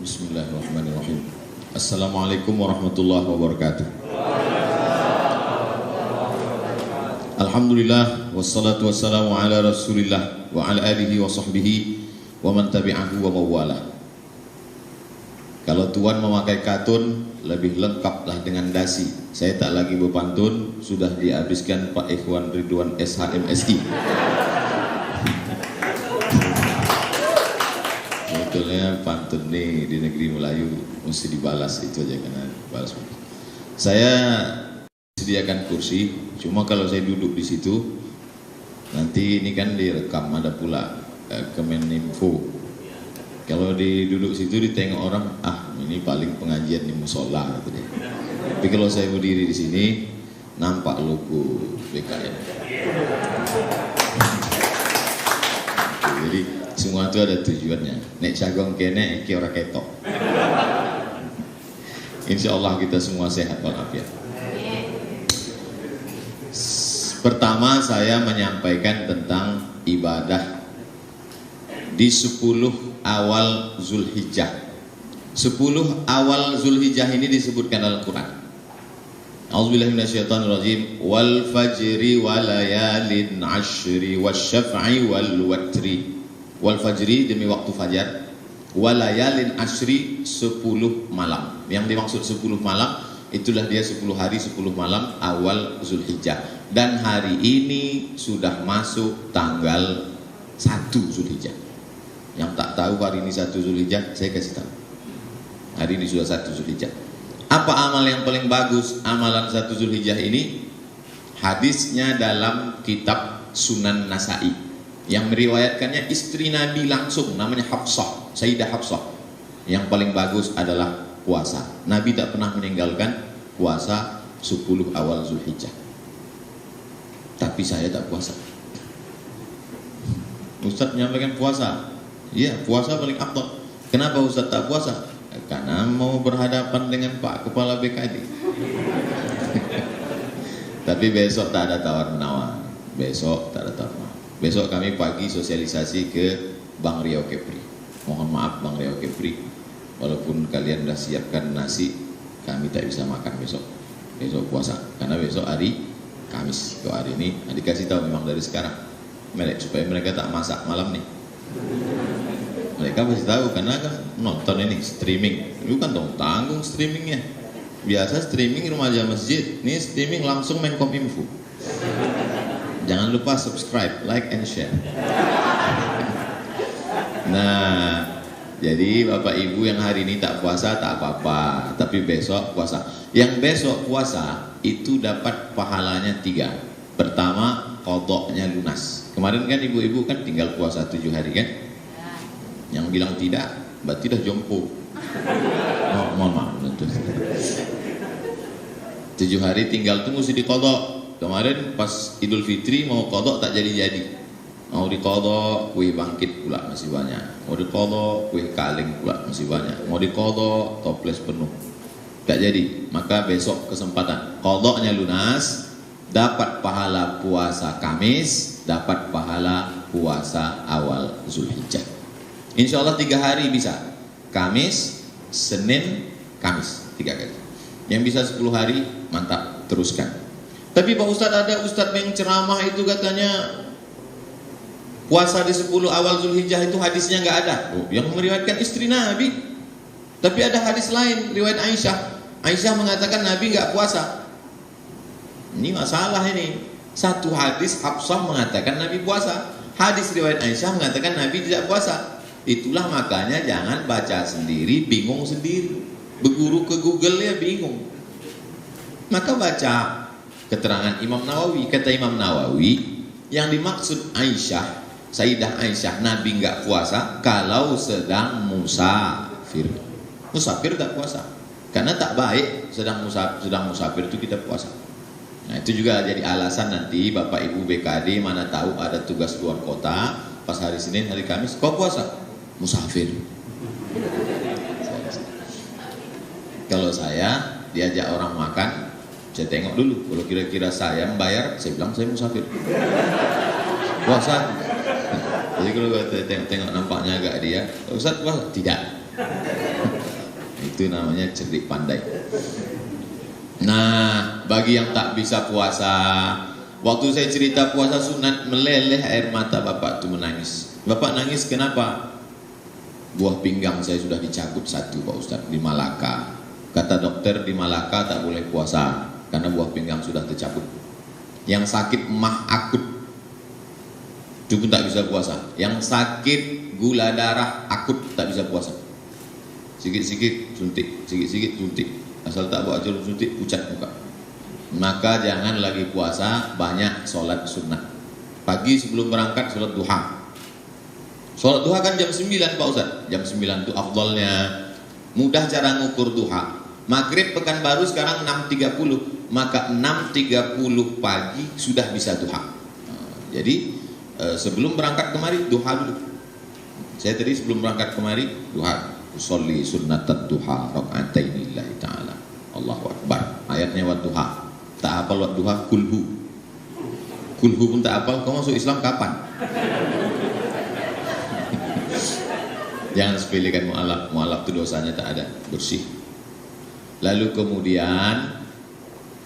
Bismillahirrahmanirrahim. Assalamualaikum warahmatullahi wabarakatuh. Alhamdulillah wassalatu wassalamu ala Rasulillah wa ala alihi wa sahbihi wa man tabi'ahu wa mawala. Kalau tuan memakai katun, lebih lengkaplah dengan dasi. Saya tak lagi berpantun, sudah dihabiskan Pak Ikhwan Ridwan SHMSI. Sebetulnya pantun nih di negeri Melayu mesti dibalas, itu aja karena balas. Saya sediakan kursi, cuma kalau saya duduk di situ nanti ini kan direkam, ada pula Kemeninfo. Kalau duduk situ ditengok orang, ini paling pengajian di musola gitu deh. Tapi kalau saya berdiri di sini nampak logo BKN. Jadi semua itu ada tujuannya. Nek cagong kene iki ora ketok. Insya Allah kita semua sehat walafiat. Pertama saya menyampaikan tentang ibadah di 10 awal Zulhijjah. 10 awal Zulhijjah ini disebutkan dalam Quran. A'udzubillahi minasyaitonirrajim. Wal fajri walayalin ashri wasyaf'i wal watri. Wal fajri demi waktu fajar, walayalin ashri 10 malam. Yang dimaksud 10 malam itulah dia 10 hari 10 malam awal Zulhijjah. Dan hari ini sudah masuk tanggal 1 Zulhijjah. Yang tak tahu hari ini 1 Zulhijjah, saya kasih tahu. Hari ini sudah 1 Zulhijjah. Apa amal yang paling bagus amalan 1 Zulhijjah ini? Hadisnya dalam kitab Sunan Nasa'i. Yang meriwayatkannya istri Nabi langsung, namanya Hafsah, Sayyidah Hafsah. Yang paling bagus adalah puasa. Nabi tak pernah meninggalkan puasa 10 awal Zulhijjah. Tapi saya tak puasa. Ustaz menyampaikan puasa. Iya, puasa paling afdal. Kenapa Ustaz tak puasa? Karena mau berhadapan dengan Pak Kepala BKD. Tapi besok tak ada tawar-menawar. Besok tak ada tawar-menawar. Besok kami pagi sosialisasi ke Bang Riau Kepri. Mohon maaf Bang Riau Kepri, walaupun kalian sudah siapkan nasi, kami tak bisa makan besok. Besok puasa, karena besok hari Kamis. Kalau hari ini dikasih tahu memang dari sekarang, supaya mereka tak masak malam nih. Mereka pasti tahu karena kan nonton ini streaming. Itu kan tanggung streamingnya. Biasa streaming remaja masjid, ini streaming langsung Menkominfo. Jangan lupa subscribe, like, and share. Nah, jadi Bapak Ibu yang hari ini tak puasa tak apa-apa, tapi besok puasa. Yang besok puasa itu dapat pahalanya 3. Pertama, qadoknya lunas. Kemarin kan ibu-ibu kan tinggal puasa 7 hari kan? Yang bilang tidak, berarti dah jompo. Mohon maaf. 7 hari tinggal tunggu mesti diqadok. Kemarin pas Idul Fitri mau kodok tak jadi-jadi. Mau dikodok kue bangkit pula masih banyak. Mau dikodok kue kaleng pula masih banyak. Mau dikodok toples penuh. Tak jadi. Maka besok kesempatan. Kodoknya lunas, dapat pahala puasa Kamis, dapat pahala puasa awal Zulhijjah. Insya Allah 3 hari bisa. Kamis, Senin, Kamis 3 kali. Yang bisa 10 hari mantap, teruskan. Tapi Pak Ustadz, ada Ustadz yang ceramah itu katanya puasa di 10 awal Zulhijjah itu hadisnya nggak ada. Yang meriwayatkan istri Nabi. Tapi ada hadis lain, riwayat Aisyah. Aisyah mengatakan Nabi nggak puasa. Ini masalah ini. Satu hadis Hafsah mengatakan Nabi puasa. Hadis riwayat Aisyah mengatakan Nabi tidak puasa. Itulah makanya jangan baca sendiri, bingung sendiri. Berguru ke Google ya bingung. Maka baca keterangan Imam Nawawi. Kata Imam Nawawi, yang dimaksud Aisyah, Sayyidah Aisyah, Nabi enggak puasa kalau sedang musafir. Musafir tak puasa, karena tak baik sedang musafir itu kita puasa. Nah itu juga jadi alasan nanti Bapak Ibu BKD mana tahu ada tugas luar kota, pas hari Senin, hari Kamis, kok puasa? Musafir. Kalau saya diajak orang makan, saya tengok dulu, kalau kira-kira saya membayar, saya bilang saya musafir. Puasa. Jadi kalau tengok-tengok nampaknya agak dia, Ustaz puasa? Tidak. Itu namanya cerdik pandai. Nah, bagi yang tak bisa puasa, waktu saya cerita puasa sunat, meleleh air mata bapak itu menangis. Bapak nangis kenapa? Buah pinggang saya sudah dicabut satu Pak Ustaz di Malaka. Kata dokter di Malaka tak boleh puasa karena buah pinggang sudah tercabut. Yang sakit mah akut itu pun tak bisa puasa. Yang sakit gula darah akut tak bisa puasa. Sikit-sikit suntik, sikit-sikit suntik. Asal tak bawa jarum suntik, pucat muka. Maka jangan lagi puasa, banyak sholat sunnah. Pagi sebelum berangkat sholat duha. Sholat duha kan jam 9 Pak Ustaz. Jam 9 itu afdalnya. Mudah cara ngukur duha. Maghrib Pekanbaru sekarang 6.30. Maka 6.30 pagi sudah bisa duha. Jadi sebelum berangkat kemari duha dulu. Saya tadi sebelum berangkat kemari duha. Usolli sunnatat duha raka'ataini lillahi ta'ala. Allahu Akbar. Ayatnya wa duha. Tak hafal wa duha kulhu. Kulhu pun tak hafal, kau masuk Islam kapan? Jangan sepelekan mu'alaf. Mu'alaf itu dosanya tak ada, bersih. Lalu kemudian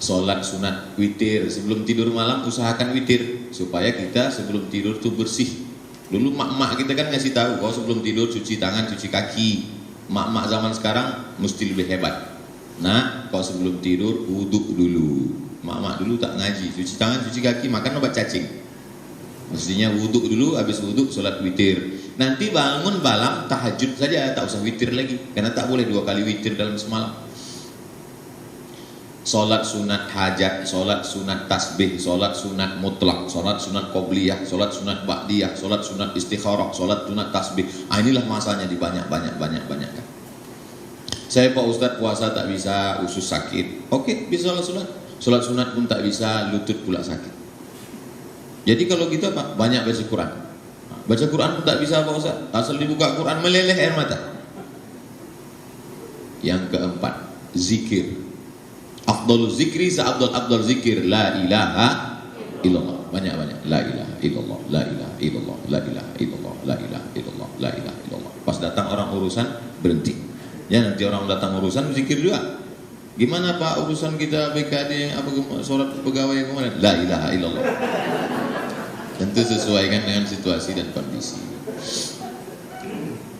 sholat sunat witir. Sebelum tidur malam usahakan witir supaya kita sebelum tidur itu bersih. Dulu mak-mak kita kan ngasih tahu kalau sebelum tidur cuci tangan, cuci kaki. Mak-mak zaman sekarang mesti lebih hebat. Nah, kalau sebelum tidur wudhu dulu. Mak-mak dulu tak ngaji, cuci tangan, cuci kaki, makan obat cacing. Mestinya wudhu dulu, habis wudhu sholat witir. Nanti bangun malam tahajud saja, tak usah witir lagi, karena tak boleh 2 kali witir dalam semalam. Sholat sunat hajat, sholat sunat tasbih, sholat sunat mutlak, sholat sunat qobliyah, sholat sunat ba'diyah, sholat sunat istikharah, sholat sunat tasbih. Inilah masanya dibanyak-banyak. Saya Pak Ustadz puasa tak bisa, usus sakit. Oke, bisa sholat. Sholat sunat pun tak bisa, lutut pula sakit. Jadi kalau kita Pak, banyak baca Quran. Baca Quran pun tak bisa Pak Ustadz. Asal dibuka Quran meleleh air mata. Yang keempat, zikir. Afdalul zikri afdal zikir la ilaha illallah. Banyak-banyak la ilaha illallah, la ilaha illallah, la ilaha illallah, la ilaha illallah, la ilaha illallah. Pas datang orang urusan berhenti. Ya nanti orang datang urusan zikir juga. Gimana Pak urusan kita BKD apa sholat pegawai yang kemarin? La ilaha illallah. Tentu sesuaikan dengan situasi dan kondisi.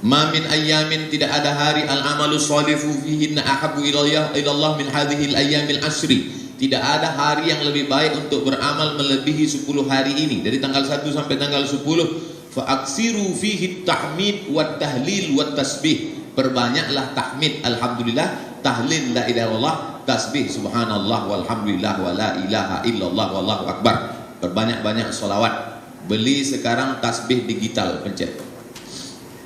Ma min ayyamin, tidak ada hari al-amalu sholihu fihinna ahabbu ilallah min hadhil ayyamil ashri. Tidak ada hari yang lebih baik untuk beramal melebihi 10 hari ini. Dari tanggal 1 sampai tanggal 10. Fa'aksiru fihi tahmid wa tahlil wa tasbih. Perbanyaklah tahmid alhamdulillah, tahlil la ilaha illallah, tasbih subhanallah walhamdulillah wa la ilaha illallah wallahu akbar. Perbanyak-banyak sholawat. Beli sekarang tasbih digital, pencet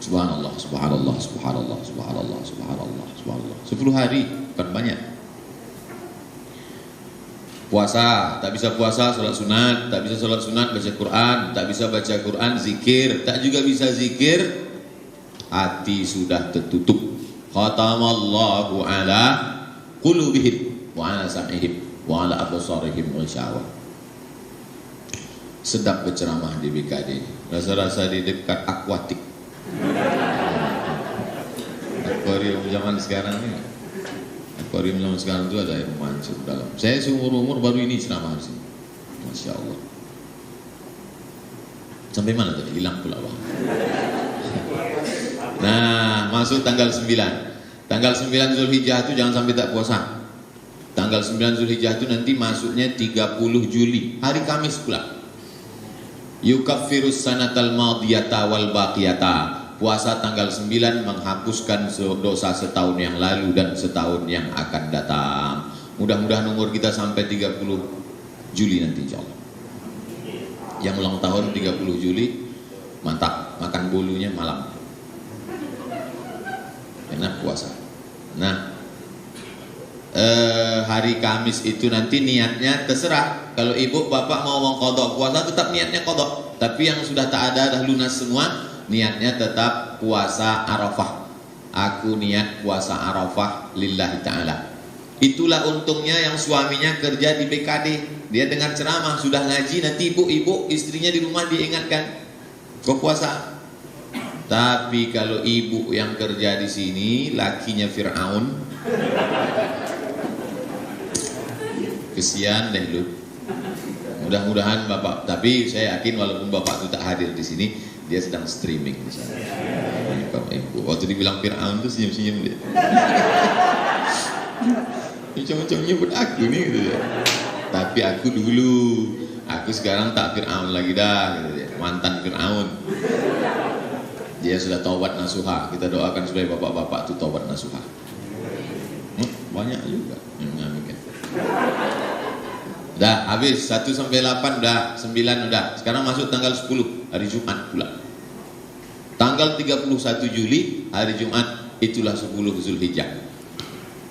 subhanallah, subhanallah, subhanallah, subhanallah, subhanallah, subhanallah. 10 hari, bukan banyak. Puasa, tak bisa puasa, sholat sunat. Tak bisa sholat sunat, baca Quran. Tak bisa baca Quran, zikir. Tak juga bisa zikir, hati sudah tertutup. Khatamallahu ala qulubihim wa ala sam'ihim wa ala absarihim ghishawa. Sedap berceramah di BKD. Rasa-rasa di dekat akuatik. Akuarium zaman sekarang ini. Akuarium zaman sekarang itu ada yang mancur dalam. Saya seumur-umur baru ini ceramah di sini. Masya Allah. Sampai mana tadi? Hilang pula Bang. Nah, masuk tanggal 9. Tanggal 9 Zulhijjah itu jangan sampai tak puasa. Tanggal 9 Zulhijjah itu nanti masuknya 30 Juli. Hari Kamis pula. Yukaffirus sanatal madiyata wal baqiyata. Puasa tanggal 9 menghapuskan dosa setahun yang lalu dan setahun yang akan datang. Mudah-mudahan umur kita sampai 30 Juli nanti insyaallah. Yang ulang tahun 30 Juli mantap, makan bolunya malam. Enak puasa. Nah, hari Kamis itu nanti niatnya terserah. Kalau ibu bapak mau mengqadha puasa tetap niatnya qadha. Tapi yang sudah tak ada dah lunas semua, niatnya tetap puasa Arafah. Aku niat puasa Arafah lillahi ta'ala. Itulah untungnya yang suaminya kerja di BKD. Dia dengar ceramah, sudah ngaji, nanti ibu-ibu istrinya di rumah diingatkan, kau puasa. Tapi kalau ibu yang kerja di sini lakinya Fir'aun, kesian deh lu. Mudah-mudahan bapak, tapi saya yakin walaupun bapak itu tak hadir di sini, dia sedang streaming di sana. Bapak ibu, waktu dibilang Fir'aun tuh senyum-senyum dia. Macam-macam nyebut aku nih gitu ya. Tapi aku dulu, aku sekarang tak Fir'aun lagi dah gitu ya. Mantan Fir'aun. Dia sudah taubat nasuha. Kita doakan supaya bapak-bapak itu taubat nasuha. Banyak juga yang mengaminkan. Udah habis 1 sampai 8 udah, 9 udah. Sekarang masuk tanggal 10 hari Jumat pula. Tanggal 31 Juli hari Jumat, itulah 10 Zulhijjah.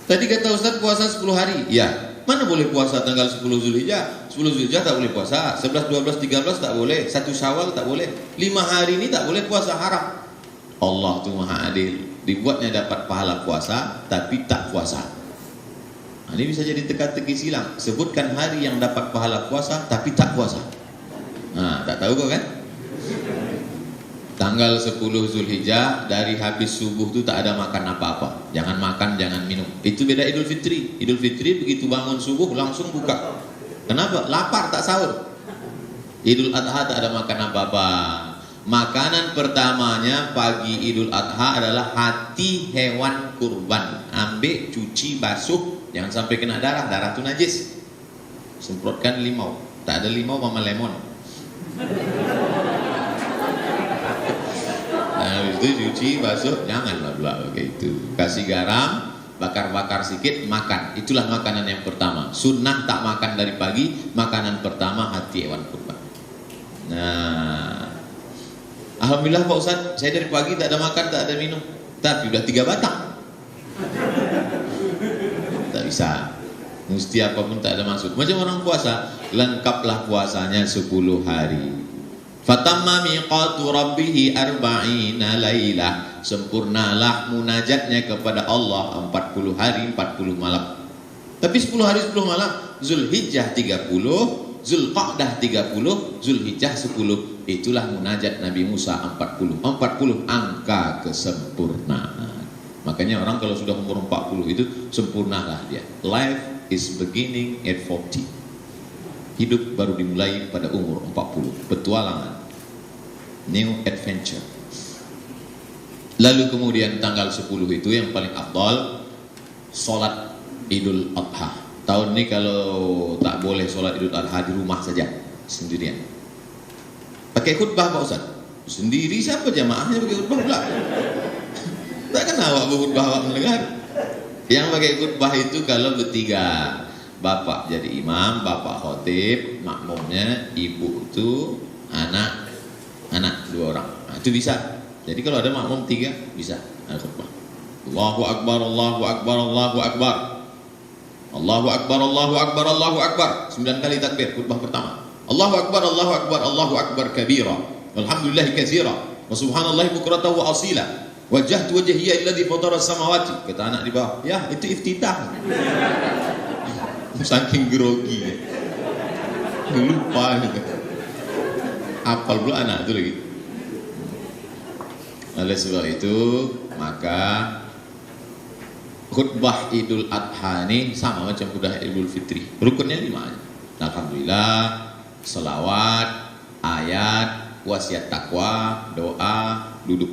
Tadi kata Ustaz puasa 10 hari. Ya, mana boleh puasa tanggal 10 Zulhijjah? 10 Zulhijjah tak boleh puasa. 11, 12, 13 tak boleh. 1 Syawal tak boleh. 5 hari ini tak boleh puasa, haram. Allah tu maha adil. Dibuatnya dapat pahala puasa tapi tak puasa. Nah, ini bisa jadi teka-teki silang. Sebutkan hari yang dapat pahala puasa tapi tak puasa. Nah, tak tahu kau kan? Tanggal 10 Zulhijjah dari habis subuh tu tak ada makan apa-apa. Jangan makan, jangan minum. Itu beda Idul Fitri. Idul Fitri begitu bangun subuh langsung buka. Kenapa? Lapar tak sahur. Idul Adha tak ada makan apa-apa. Makanan pertamanya pagi Idul Adha adalah hati hewan kurban. Ambil, cuci, basuh, jangan sampai kena darah. Darah itu najis. Semprotkan limau. Tak ada limau sama lemon. Nah, habis itu cuci, basuh, janganlah pula begitu. Kasih garam, bakar-bakar sedikit, makan. Itulah makanan yang pertama. Sunnah tak makan dari pagi. Makanan pertama hati hewan kurban. Nah, alhamdulillah Pak Ustaz, saya dari pagi tak ada makan, tak ada minum. Tapi udah 3 batang. Tak bisa. Mesti apapun tak ada maksud. Macam orang puasa, lengkaplah puasanya 10 hari. Fatamma miqatu rabbih 40 lailah. Sempurnalah munajatnya kepada Allah 40 hari 40 malam. Tapi 10 hari 10 malam, Zulhijjah 30, Zulqa'dah 30, Zulhijjah 10. Itulah munajat Nabi Musa 40. 40 angka kesempurnaan. Makanya orang kalau sudah umur 40 itu sempurnalah dia. Life is beginning at 40. Hidup baru dimulai pada umur 40. Petualangan, new adventure. Lalu kemudian tanggal 10 itu yang paling afdal, solat Idul Adha. Tahun ini kalau tak boleh solat Idul Adha di rumah saja, sendirian. Pakai khutbah Pak Ustaz? Sendiri siapa jamaahnya pakai khutbah pula? Takkan awak berkhutbah awak mendengar. Yang pakai khutbah itu kalau bertiga. Bapak jadi imam, bapak khotib, makmumnya, ibu itu anak 2 orang. Nah, itu bisa. Jadi kalau ada makmum 3 bisa ada khutbah. Allahu Akbar, Allahu Akbar, Allahu Akbar. Allahu Akbar, Allahu Akbar, Allahu Akbar. 9 kali takbir khutbah pertama. Allahu Akbar, Allahu Akbar, Allahu Akbar kabira. Walhamdulillahi katsira. Wa subhanallahi bukratan wa asila. Wajjahtu wajhiya alladhi fatara as-samawati. Kata anak di bawah, ya itu iftitah. Saking grogi, lupa gitu. Apal pula anak itu lagi. Oleh sebab itu, maka khutbah Idul Adha ini sama macam khutbah Idul Fitri. Rukunnya 5 aja. Alhamdulillah, selawat, ayat, wasiat takwa, doa, duduk.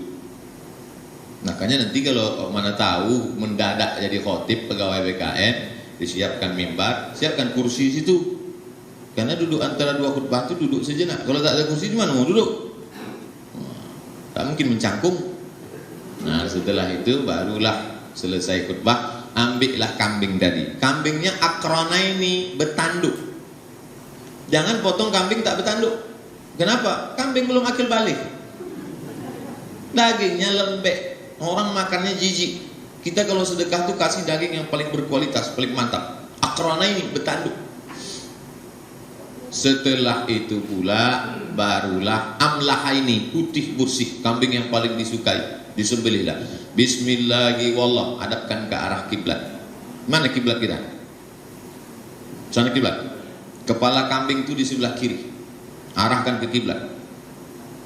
Makanya nanti kalau mana tahu mendadak jadi khotib pegawai BKN, disiapkan mimbar, siapkan kursi situ. Karena duduk antara 2 khutbah itu duduk sejenak. Kalau tak ada kursi di mana mau duduk? Tak mungkin mencangkung. Nah, setelah itu barulah selesai khutbah, ambillah kambing tadi. Kambingnya akranaini, bertanduk. Jangan potong kambing tak bertanduk. Kenapa? Kambing belum akil balik. Dagingnya lembek. Orang makannya jijik. Kita kalau sedekah tuh kasih daging yang paling berkualitas, paling mantap. Akranaini, bertanduk. Setelah itu pula barulah amlahaini, putih bersih, kambing yang paling disukai, disembelihlah. Bismillahi wallah, hadapkan ke arah kiblat. Mana kiblat kita? Sana kiblat. Kepala kambing itu di sebelah kiri, arahkan ke kiblat.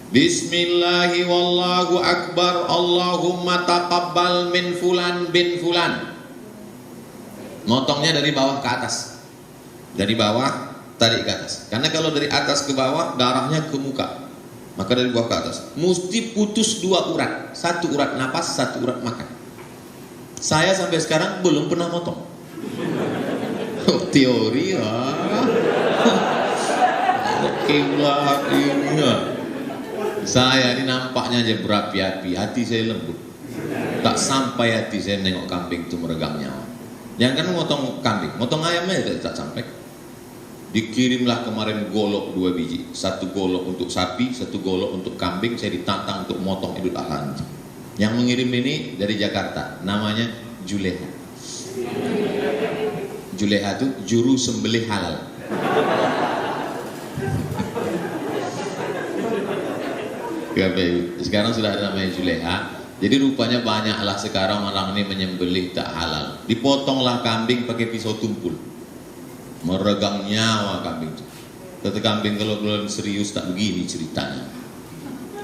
Bismillahi wallahu akbar, Allahumma taqabbal min fulan bin fulan. Motongnya dari bawah ke atas. Dari bawah tarik ke atas. Karena kalau dari atas ke bawah darahnya ke muka. Maka dari bawah ke atas mesti putus 2 urat. 1 urat napas, 1 urat makan. Saya sampai sekarang belum pernah motong. Teori ya. Oke lah ini ya. Saya ini nampaknya aja berapi-api, hati saya lembut. Tak sampai hati saya menengok kambing itu meregang nyawa. Jangan kan motong kambing, motong ayamnya tak sampai. Dikirimlah kemarin golok 2 biji, 1 golok untuk sapi, 1 golok untuk kambing. Saya ditantang untuk motong Idul Adha. Yang mengirim ini dari Jakarta, namanya Juleha. Juleha itu juru sembelih halal. Sekarang sudah ada namanya Juleha. Jadi rupanya banyaklah sekarang orang ini menyembelih tak halal. Dipotonglah kambing pakai pisau tumpul. Meregang nyawa kambing itu. Kata kambing kalau belum serius tak begini ceritanya.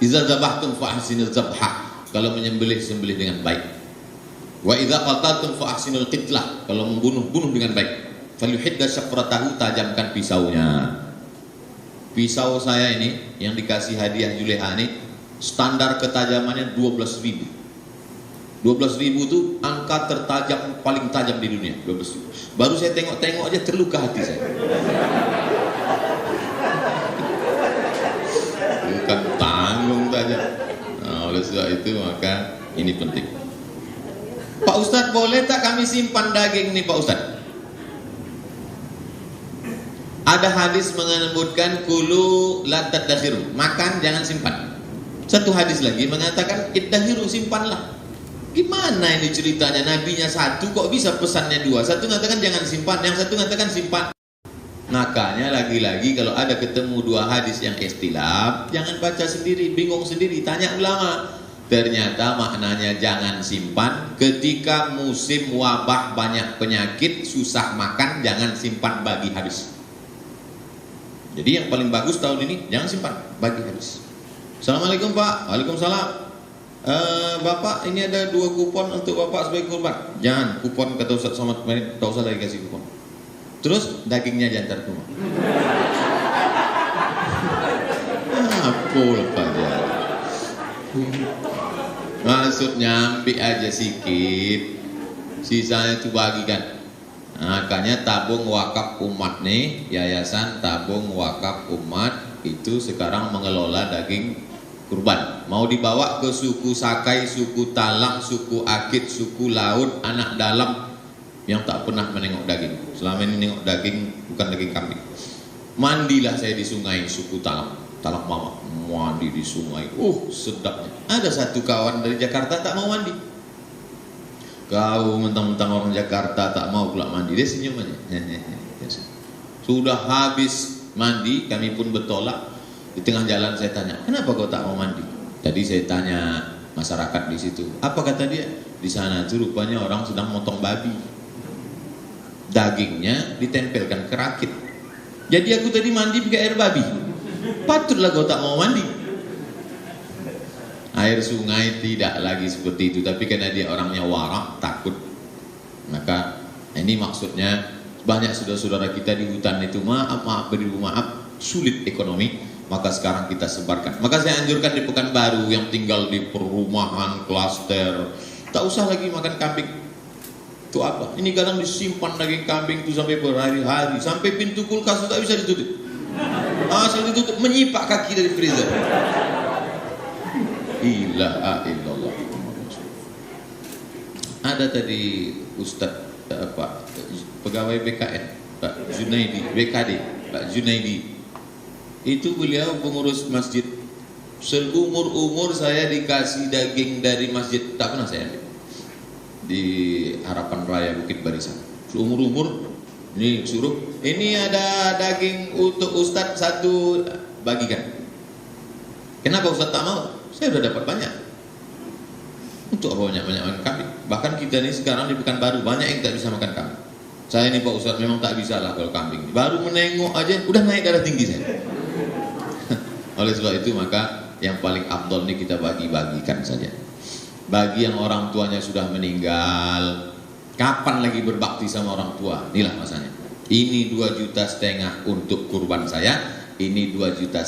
Iza zabahtum fa ahsinul zabhah. Kalau menyembelih sembelih dengan baik. Wa idza qataltum fa ahsinul qitlah. Kalau membunuh bunuh dengan baik. Falyuhidda syafratahu, tajamkan pisaunya. Pisau saya ini yang dikasih hadiah Juleha ini standar ketajamannya 12.000. 12.000 itu angka tertajam paling tajam di dunia. 12.000. Baru saya tengok-tengok aja terluka hati saya. Bukan tanggung saja. Nah, oleh sebab itu maka ini penting. Pak Ustadz, boleh tak kami simpan daging nih Pak Ustadz? Ada hadis menyebutkan kulu la tadakhiru, makan jangan simpan. Satu hadis lagi mengatakan iddahiru, simpanlah. Gimana ini ceritanya? Nabinya 1 kok bisa pesannya 2? Satu mengatakan jangan simpan, yang satu mengatakan simpan. Makanya lagi-lagi kalau ada ketemu 2 hadis yang ikhtilaf, jangan baca sendiri, bingung sendiri, tanya ulama. Ternyata maknanya jangan simpan ketika musim wabah banyak penyakit, susah makan, jangan simpan bagi habis. Jadi yang paling bagus tahun ini jangan simpan, bagi habis. Assalamualaikum Pak. Waalaikumsalam. Bapak ini ada 2 kupon untuk Bapak sebagai kurban. Jangan, kupon kata Ustaz Somad kemarin, tak usah lagi kasih kupon. Terus dagingnya jantar ke rumah. Apa lepas aja. Maksudnya ambil aja sikit, sisanya itu bagikan. Makanya tabung wakaf umat nih, yayasan tabung wakaf umat itu sekarang mengelola daging kurban. Mau dibawa ke suku Sakai, suku Talang, suku Akit, suku Laut, anak dalam yang tak pernah menengok daging. Selama ini menengok daging bukan daging kambing. Mandilah saya di sungai suku Talang, Talang Mama, mandi di sungai. Sedapnya. Ada satu kawan dari Jakarta tak mau mandi. Kau mentang-mentang orang Jakarta tak mau pula mandi, dia senyum aja. Sudah habis mandi, kami pun bertolak. Di tengah jalan saya tanya, kenapa kau tak mau mandi? Tadi saya tanya masyarakat di situ. Apa kata dia? Di sana itu rupanya orang sedang motong babi. Dagingnya ditempelkan ke rakit. Jadi aku tadi mandi pakai air babi. Patutlah kau tak mau mandi. Air sungai tidak lagi seperti itu, tapi karena dia orangnya warak, takut. Maka ini maksudnya banyak saudara-saudara kita di hutan itu maaf beribu maaf, sulit ekonomi, maka sekarang kita sebarkan. Maka saya anjurkan di Pekanbaru yang tinggal di perumahan klaster, tak usah lagi makan kambing. Itu apa? Ini kadang disimpan daging kambing itu sampai berhari-hari, sampai pintu kulkas itu tak bisa ditutup. Asal ditutup menyipak kaki dari freezer. Ilaha illallah. Ada tadi Ustadz pegawai BKN Pak Junaidi, BKD Pak Junaidi, itu beliau pengurus masjid. Seumur-umur saya dikasih daging dari masjid, tak pernah saya ambil di Harapan Raya Bukit Barisan. Seumur-umur ini suruh, ini ada daging untuk Ustadz 1, bagikan. Kenapa Ustadz tak mau? Saya sudah dapat banyak. Untuk banyak-banyak makan kambing. Bahkan kita ini sekarang di Pekanbaru banyak yang tak bisa makan kambing. Saya ini Pak Ustadz memang tak bisa lah kalau kambing. Baru menengok aja udah naik darah tinggi saya. Oleh sebab itu maka yang paling afdol ini kita bagi-bagikan saja. Bagi yang orang tuanya sudah meninggal, kapan lagi berbakti sama orang tua? Inilah masanya. Ini 2,5 juta untuk kurban saya, ini 2,5 juta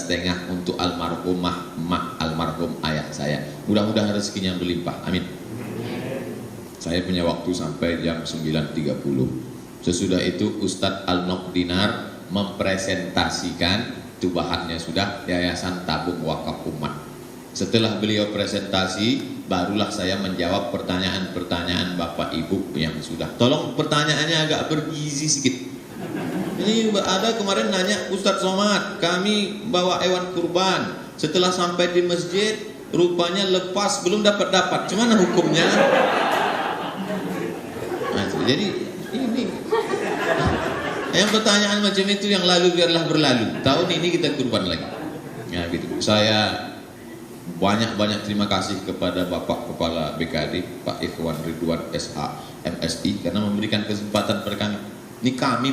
untuk almarhumah mak almarhum ayah saya. Mudah-mudahan rezekinya berlimpah. Amin. Saya punya waktu sampai jam 9.30. Sesudah itu Ustadz Al-Nokdinar mempresentasikan, itu bahannya sudah, Yayasan Tabung Wakaf Umat. Setelah beliau presentasi, barulah saya menjawab pertanyaan-pertanyaan Bapak Ibu yang sudah. Tolong pertanyaannya agak bergizi sedikit. Ini ada kemarin nanya, Ustadz Somad, kami bawa hewan kurban, setelah sampai di masjid rupanya lepas, belum dapat. Gimana hukumnya? Nah, jadi ini yang pertanyaan macam itu yang lalu biarlah berlalu. Tahun ini kita kurban lagi. Ya gitu. Saya banyak terima kasih kepada Bapak Kepala BKD Pak Ikhwan Ridwan SH MSI karena memberikan kesempatan kepada kami. Ini kami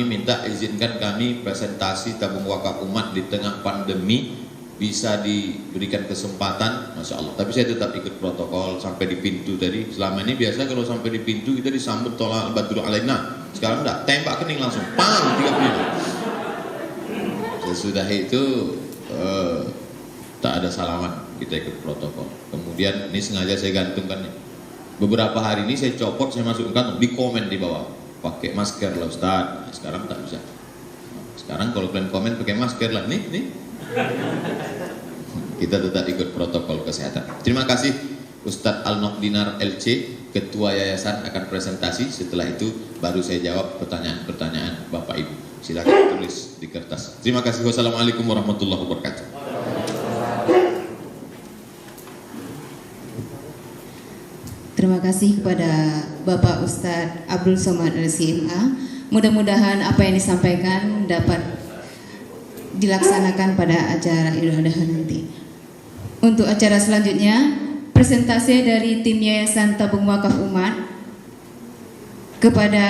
minta izinkan kami presentasi tabung wakaf umat di tengah pandemi, bisa diberikan kesempatan, Masya Allah. Tapi saya tetap ikut protokol sampai di pintu tadi. Selama ini biasa kalau sampai di pintu kita disambut tolak badru alaina. Sekarang enggak, tembak kening langsung, pam 30. Sesudah itu tak ada salaman, kita ikut protokol. Kemudian ini sengaja saya gantungkan. Beberapa hari ini saya copot, saya masukkan di komen di bawah, pakai masker lah Ustaz. Sekarang tak bisa. Sekarang kalau kalian komen pakai masker lah, nih. Kita tetap ikut protokol kesehatan. Terima kasih Ustadz Al-Nokdinar LC, Ketua Yayasan akan presentasi. Setelah itu baru saya jawab pertanyaan-pertanyaan Bapak Ibu. Silakan tulis di kertas. Terima kasih. Wassalamualaikum warahmatullahi wabarakatuh. Terima kasih kepada Bapak Ustadz Abdul Somad LCMA. Mudah-mudahan apa yang disampaikan dapat dilaksanakan pada acara Idul Adha nanti. Untuk acara selanjutnya, presentasi dari tim Yayasan Tabung Wakaf Umat kepada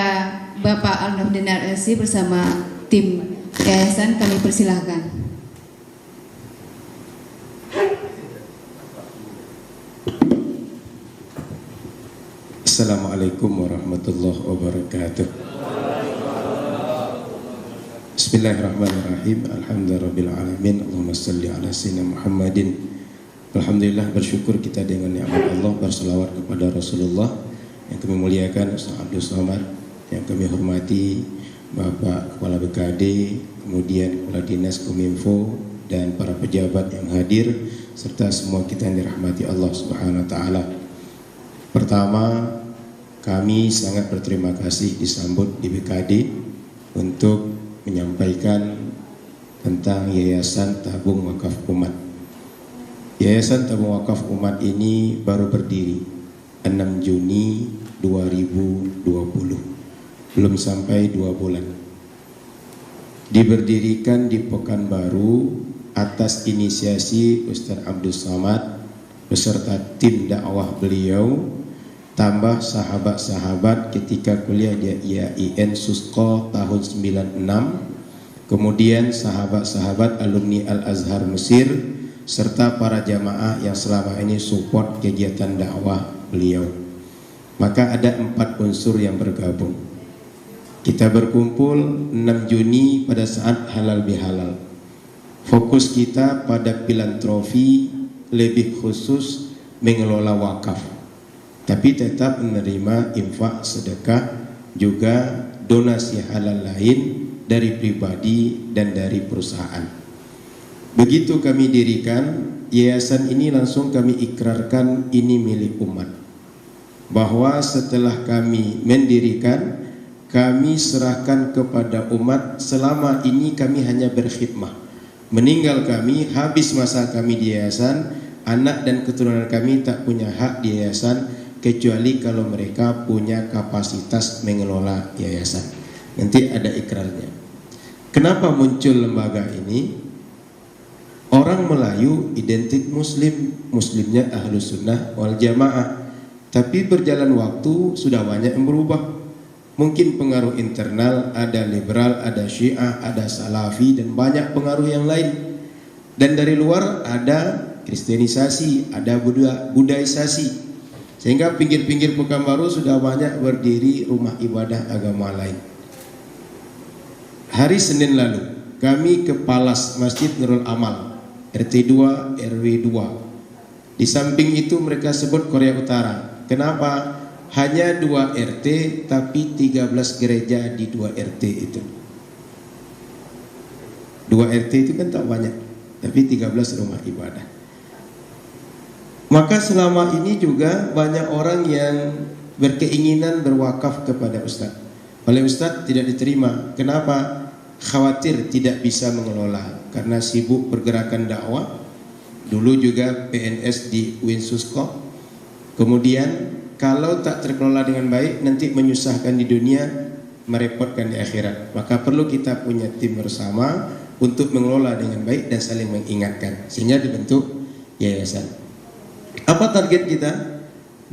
Bapak Al-Nokdinar LC bersama tim Yayasan, kami persilahkan. Assalamualaikum warahmatullahi wabarakatuh. Bismillahirrahmanirrahim. Alhamdulillahirrahmanirrahim. Allahumma salli ala sayyidina Muhammadin. Alhamdulillah, bersyukur kita dengan nikmat Allah, berselawat kepada Rasulullah. Yang kami muliakan Ustaz Abdul Somad, yang kami hormati Bapak Kepala BKD, kemudian Kepala Dinas Kominfo, dan para pejabat yang hadir, serta semua kita yang dirahmati Allah Subhanahu wa taala. Pertama, kami sangat berterima kasih disambut di BKD untuk menyampaikan tentang Yayasan Tabung Wakaf Umat. Yayasan Tabung Wakaf Umat ini baru berdiri 6 Juni 2020, belum sampai 2 bulan. Diberdirikan di Pekanbaru atas inisiasi Ustadz Abdul Somad beserta tim dakwah beliau, tambah sahabat-sahabat ketika kuliah di IAIN Susko tahun 96, kemudian sahabat-sahabat alumni Al-Azhar Mesir, serta para jamaah yang selama ini support kegiatan dakwah beliau. Maka ada 4 unsur yang bergabung. Kita berkumpul 6 Juni pada saat halal bihalal. Fokus kita pada filantropi, lebih khusus mengelola wakaf, tapi tetap menerima infak, sedekah, juga donasi halal lain dari pribadi dan dari perusahaan. Begitu kami dirikan yayasan ini, langsung kami ikrarkan ini milik umat. Bahwa setelah kami mendirikan, kami serahkan kepada umat. Selama ini kami hanya berkhidmah. Meninggal kami, habis masa kami di yayasan, anak dan keturunan kami tak punya hak di yayasan, kecuali kalau mereka punya kapasitas mengelola yayasan. Nanti ada ikrarnya. Kenapa muncul lembaga ini? Orang Melayu identik muslim, muslimnya Ahlus Sunnah wal Jamaah. Tapi berjalan waktu sudah banyak yang berubah. Mungkin pengaruh internal, ada liberal, ada syiah, ada salafi, dan banyak pengaruh yang lain. Dan dari luar ada kristenisasi, ada budaisasi, sehingga pinggir-pinggir Pekanbaru sudah banyak berdiri rumah ibadah agama lain. Hari Senin lalu kami ke Palas Masjid Nurul Amal, RT 2 RW 2. Di samping itu mereka sebut Korea Utara. Kenapa? Hanya 2 RT tapi 13 gereja di 2 RT itu. 2 RT itu kan tak banyak, tapi 13 rumah ibadah. Maka selama ini juga banyak orang yang berkeinginan berwakaf kepada Ustaz. Oleh Ustaz tidak diterima. Kenapa? Khawatir tidak bisa mengelola karena sibuk pergerakan dakwah. Dulu juga PNS di Winsusko. Kemudian kalau tak terkelola dengan baik nanti menyusahkan di dunia, merepotkan di akhirat. Maka perlu kita punya tim bersama untuk mengelola dengan baik dan saling mengingatkan, sehingga dibentuk yayasan. Apa target kita?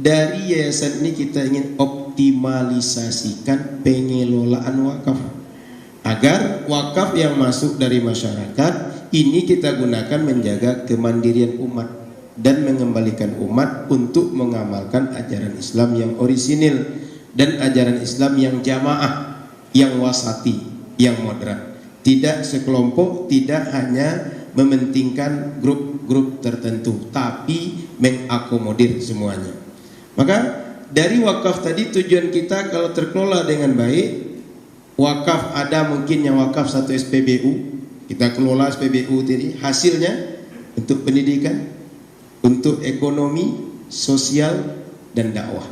Dari yayasan ini kita ingin optimalisasikan pengelolaan wakaf, agar wakaf yang masuk dari masyarakat ini kita gunakan menjaga kemandirian umat dan mengembalikan umat untuk mengamalkan ajaran Islam yang orisinil dan ajaran Islam yang jamaah, yang wasati, yang moderat. Tidak sekelompok, tidak hanya mementingkan grup-grup tertentu, tapi mengakomodir semuanya. Maka dari wakaf tadi tujuan kita kalau terkelola dengan baik, wakaf ada mungkin yang wakaf 1 SPBU, kita kelola SPBU tadi, hasilnya untuk pendidikan, untuk ekonomi, sosial, dan dakwah.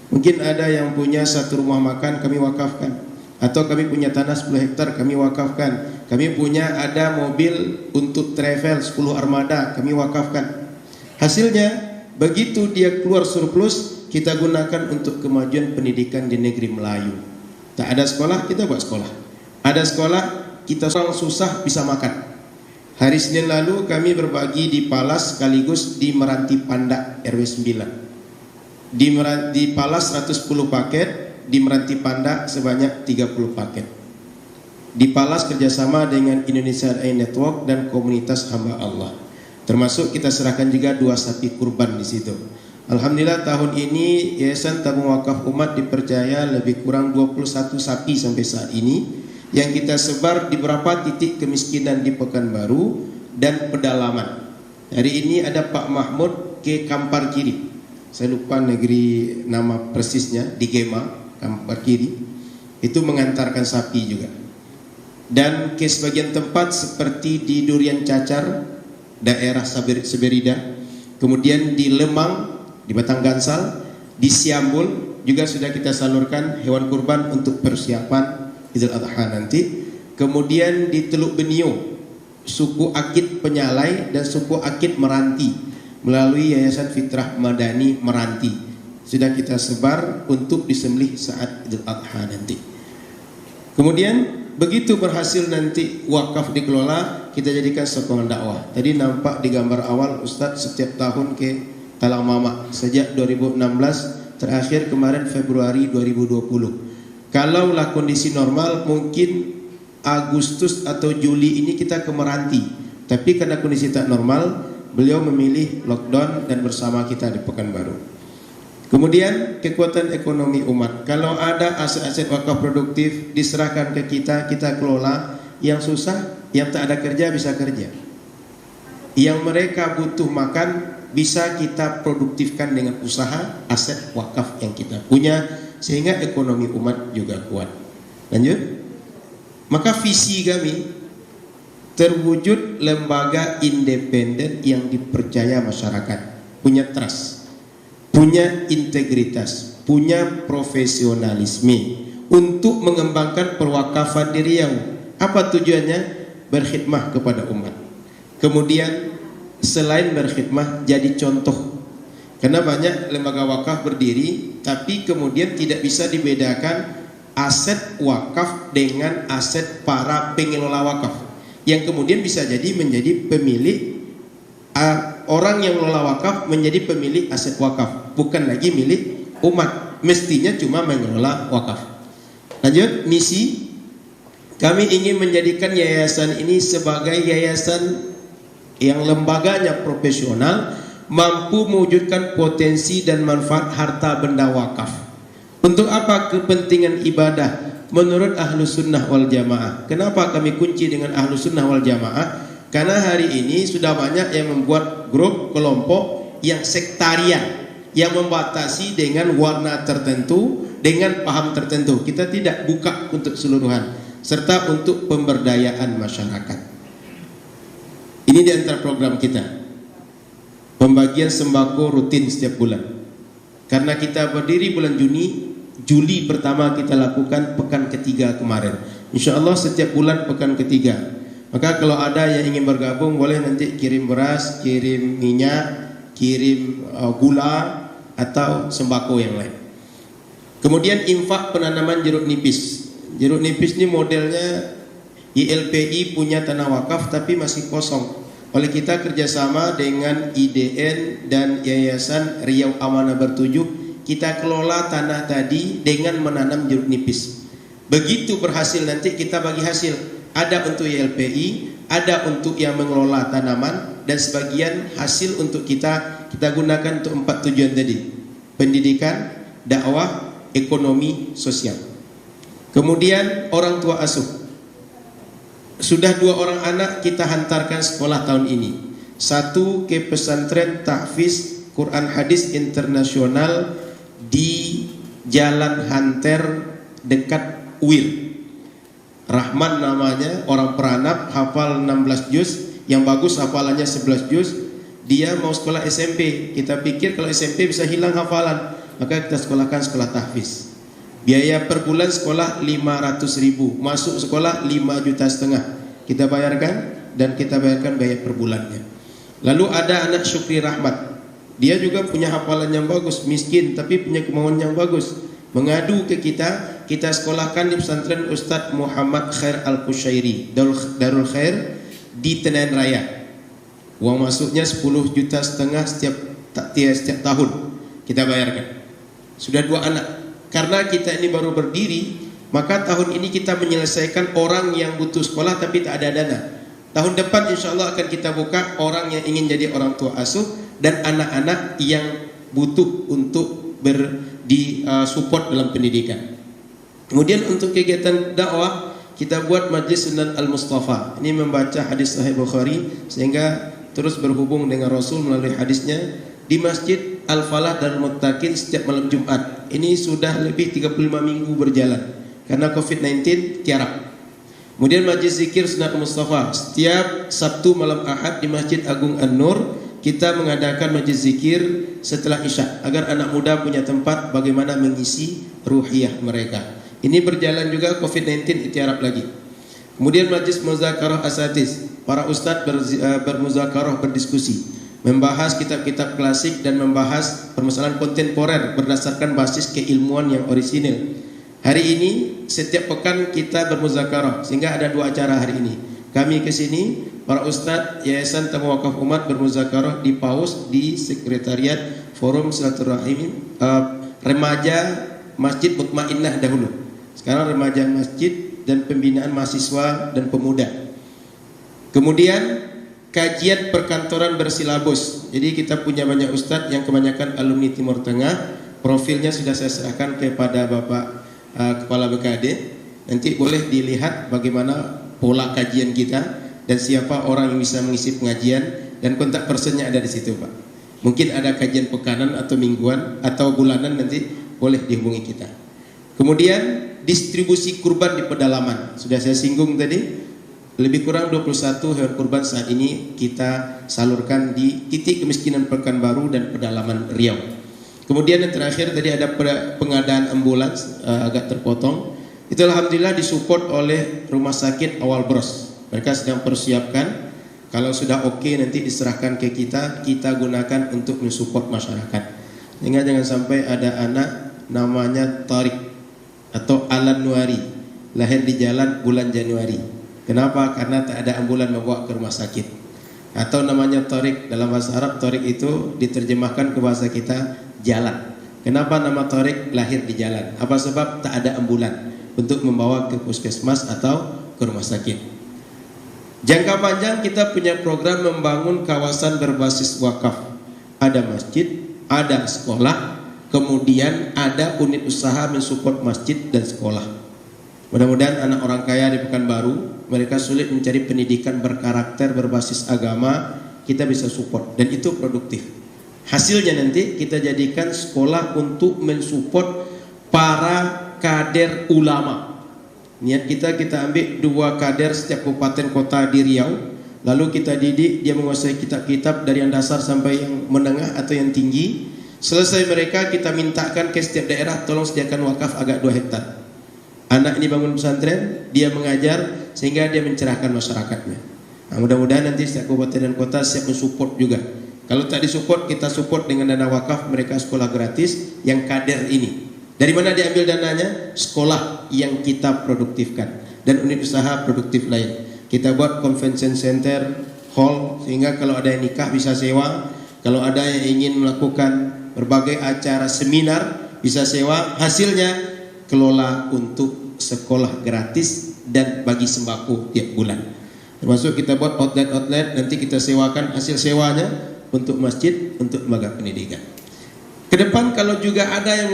Mungkin ada yang punya 1 rumah makan, kami wakafkan. Atau kami punya tanah 10 hektar, kami wakafkan. Kami punya ada mobil untuk travel 10 armada, kami wakafkan. Hasilnya begitu dia keluar surplus, kita gunakan untuk kemajuan pendidikan di negeri Melayu. Tak ada sekolah, kita buat sekolah. Ada sekolah, kita orang susah bisa makan. Hari Senin lalu kami berbagi di Palas sekaligus di Meranti Pandak RW 9. Di Palas 110 paket, di Meranti Pandak sebanyak 30 paket. Di Palas kerjasama dengan Indonesia AI Network dan komunitas hamba Allah. Termasuk kita serahkan juga 2 sapi kurban di situ. Alhamdulillah tahun ini Yayasan Tabung Wakaf Umat dipercaya lebih kurang 21 sapi sampai saat ini, yang kita sebar di beberapa titik kemiskinan di Pekanbaru dan pedalaman. Hari ini ada Pak Mahmud ke Kampar Kiri. Saya lupa negeri nama persisnya, di Gema, Kampar Kiri. Itu mengantarkan sapi juga. Dan ke sebagian tempat seperti di Durian Cacar, daerah Seberida, kemudian di Lemang, di Batang Gansal, di Siambul juga sudah kita salurkan hewan kurban untuk persiapan Idul Adha nanti. Kemudian di Teluk Benio, suku Akit Penyalai dan suku Akit Meranti melalui Yayasan Fitrah Madani Meranti sudah kita sebar untuk disembelih saat Idul Adha nanti. Kemudian begitu berhasil nanti wakaf dikelola, kita jadikan sokongan dakwah. Tadi nampak di gambar awal Ustadz setiap tahun ke Talang Mama sejak 2016, terakhir kemarin Februari 2020. Kalaulah kondisi normal mungkin Agustus atau Juli ini kita ke Meranti, tapi karena kondisi tak normal beliau memilih lockdown dan bersama kita di Pekanbaru. Kemudian kekuatan ekonomi umat, kalau ada aset-aset wakaf produktif diserahkan ke kita, kita kelola. Yang susah, yang tak ada kerja bisa kerja. Yang mereka butuh makan bisa kita produktifkan dengan usaha aset wakaf yang kita punya, sehingga ekonomi umat juga kuat. Lanjut. Maka visi kami terwujud lembaga independen yang dipercaya masyarakat, punya trust, punya integritas, punya profesionalisme untuk mengembangkan perwakafan di Riau. Apa tujuannya? Berkhidmah kepada umat. Kemudian selain berkhidmah, jadi contoh. Karena banyak lembaga wakaf berdiri, tapi kemudian tidak bisa dibedakan aset wakaf dengan aset para pengelola wakaf, yang kemudian bisa jadi menjadi pemilik, orang yang mengelola wakaf menjadi pemilik aset wakaf, bukan lagi milik umat, mestinya cuma mengelola wakaf. Lanjut, misi kami ingin menjadikan yayasan ini sebagai yayasan yang lembaganya profesional, mampu mewujudkan potensi dan manfaat harta benda wakaf. Untuk apa kepentingan ibadah menurut Ahlus Sunnah wal Jamaah? Kenapa kami kunci dengan Ahlus Sunnah wal Jamaah? Karena hari ini sudah banyak yang membuat grup kelompok yang sektarian, yang membatasi dengan warna tertentu, dengan paham tertentu. Kita tidak buka untuk keseluruhan, serta untuk pemberdayaan masyarakat. Ini di antara program kita, pembagian sembako rutin setiap bulan. Karena kita berdiri bulan Juli pertama kita lakukan pekan ketiga kemarin. Insya Allah setiap bulan pekan ketiga. Maka kalau ada yang ingin bergabung, boleh nanti kirim beras, kirim minyak, kirim gula, atau sembako yang lain. Kemudian infak penanaman jeruk nipis. Jeruk nipis ini modelnya YLPI punya tanah wakaf tapi masih kosong. Oleh kita kerjasama dengan IDN dan Yayasan Riau Amanah Bertujuh, kita kelola tanah tadi dengan menanam jeruk nipis. Begitu berhasil nanti kita bagi hasil. Ada untuk YLPI, ada untuk yang mengelola tanaman, dan sebagian hasil untuk kita gunakan untuk 4 tujuan tadi: pendidikan, dakwah, ekonomi, sosial. Kemudian orang tua asuh. Sudah 2 orang anak kita hantarkan sekolah tahun ini. 1 ke pesantren tahfiz Quran Hadis Internasional di Jalan Hanter dekat UIR. Rahman namanya, orang Peranap, hafal 16 juz, yang bagus hafalannya 11 juz. Dia mau sekolah SMP. Kita pikir kalau SMP bisa hilang hafalan, maka kita sekolahkan sekolah tahfiz. Biaya per bulan sekolah 500.000, masuk sekolah 5,5 juta kita bayarkan, dan kita bayarkan biaya per bulannya. Lalu ada anak Syukri Rahmat. Dia juga punya hafalan yang bagus, miskin tapi punya kemauan yang bagus. Mengadu ke kita sekolahkan di pesantren Ustadz Muhammad Khair Al-Kushairi, Darul Khair di Tenayan Raya. Uang masuknya 10,5 juta setiap tahun kita bayarkan. Sudah 2 anak. Karena kita ini baru berdiri, maka tahun ini kita menyelesaikan orang yang butuh sekolah tapi tak ada dana. Tahun depan insya Allah akan kita buka orang yang ingin jadi orang tua asuh dan anak-anak yang butuh untuk support dalam pendidikan. Kemudian untuk kegiatan dakwah kita buat Majlis Sunan Al-Mustafa. Ini membaca hadis Sahih Bukhari sehingga terus berhubung dengan Rasul melalui hadisnya di Masjid Al-Falah dan Muttaqin setiap malam Jumat. Ini sudah lebih 35 minggu berjalan karena COVID-19 tiarap. Kemudian Majlis Zikir Sunan Al-Mustafa setiap Sabtu malam Ahad di Masjid Agung An-Nur kita mengadakan majlis zikir setelah Isya agar anak muda punya tempat bagaimana mengisi ruhiyah mereka. Ini berjalan juga, COVID-19 itiarap lagi. Kemudian majlis muzakarah asatiz, para ustadz bermuzakarah, berdiskusi, membahas kitab-kitab klasik dan membahas permasalahan kontemporer berdasarkan basis keilmuan yang orisinil. Hari ini setiap pekan kita bermuzakarah sehingga ada 2 acara hari ini. Kami ke sini, para ustadz Yayasan Tamu Wakaf Umat bermuzakarah di PAUS di Sekretariat Forum Silaturahim Remaja Masjid Mutmainnah dahulu. Sekarang Remaja Masjid dan Pembinaan Mahasiswa dan Pemuda. Kemudian kajian perkantoran bersilabus. Jadi kita punya banyak ustadz yang kebanyakan alumni Timur Tengah. Profilnya sudah saya serahkan kepada Bapak Kepala BKD. Nanti boleh dilihat bagaimana pola kajian kita dan siapa orang yang bisa mengisi pengajian, dan kontak personnya ada di situ, Pak. Mungkin ada kajian pekanan atau mingguan atau bulanan, nanti boleh dihubungi kita. Kemudian distribusi kurban di pedalaman. Sudah saya singgung tadi, lebih kurang 21 hewan kurban saat ini kita salurkan di titik kemiskinan Pekanbaru dan pedalaman Riau. Kemudian yang terakhir tadi ada pengadaan ambulans, agak terpotong. Itu alhamdulillah disupport oleh Rumah Sakit Awal Bros. Mereka sedang persiapkan. Kalau sudah oke nanti diserahkan ke kita gunakan untuk mensupport masyarakat. Sehingga jangan sampai ada anak namanya Tariq atau Alan Nuari, lahir di jalan bulan Januari. Kenapa? Karena tak ada ambulan membawa ke rumah sakit. Atau namanya Tariq, dalam bahasa Arab Tariq itu diterjemahkan ke bahasa kita jalan. Kenapa nama Tariq lahir di jalan? Apa sebab tak ada ambulan untuk membawa ke puskesmas atau ke rumah sakit. Jangka panjang kita punya program membangun kawasan berbasis wakaf. Ada masjid, ada sekolah, kemudian ada unit usaha mensupport masjid dan sekolah. Mudah-mudahan anak orang kaya di Pekanbaru, mereka sulit mencari pendidikan berkarakter berbasis agama, kita bisa support dan itu produktif. Hasilnya nanti kita jadikan sekolah untuk mensupport para kader ulama. Niat kita ambil 2 kader setiap kabupaten kota di Riau, lalu kita didik dia menguasai kitab-kitab dari yang dasar sampai yang menengah atau yang tinggi. Selesai mereka kita mintakan ke setiap daerah tolong sediakan wakaf agak 2 hektar. Anak ini bangun pesantren, dia mengajar sehingga dia mencerahkan masyarakatnya. Nah, mudah-mudahan nanti setiap kabupaten dan kota siap mensupport juga. Kalau tak disupport, kita support dengan dana wakaf mereka sekolah gratis yang kader ini. Dari mana diambil dananya? Sekolah yang kita produktifkan dan unit usaha produktif lain. Kita buat convention center, hall, sehingga kalau ada yang nikah bisa sewa. Kalau ada yang ingin melakukan berbagai acara seminar bisa sewa. Hasilnya kelola untuk sekolah gratis dan bagi sembako tiap bulan. Termasuk kita buat outlet, nanti kita sewakan hasil sewanya untuk masjid, untuk lembaga pendidikan. Kedepan kalau juga ada yang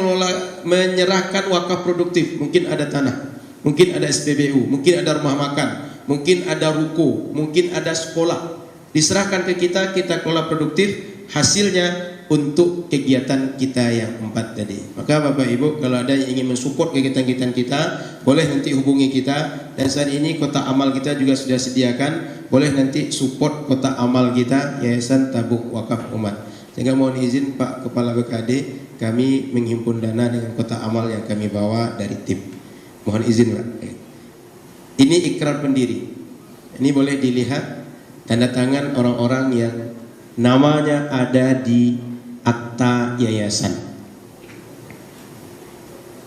menyerahkan wakaf produktif, mungkin ada tanah, mungkin ada SPBU, mungkin ada rumah makan, mungkin ada ruko, mungkin ada sekolah, diserahkan ke kita, kita kelola produktif, hasilnya untuk kegiatan kita yang 4 tadi. Maka Bapak Ibu kalau ada yang ingin mensupport kegiatan-kegiatan kita, boleh nanti hubungi kita. Dan saat ini kota amal kita juga sudah sediakan, boleh nanti support kota amal kita, Yayasan Tabung Wakaf Umat. Sehingga mohon izin Pak Kepala BKD, kami menghimpun dana dengan kota amal yang kami bawa dari tim. Mohon izin Pak. Ini ikrar pendiri. Ini boleh dilihat tanda tangan orang-orang yang namanya ada di akta yayasan.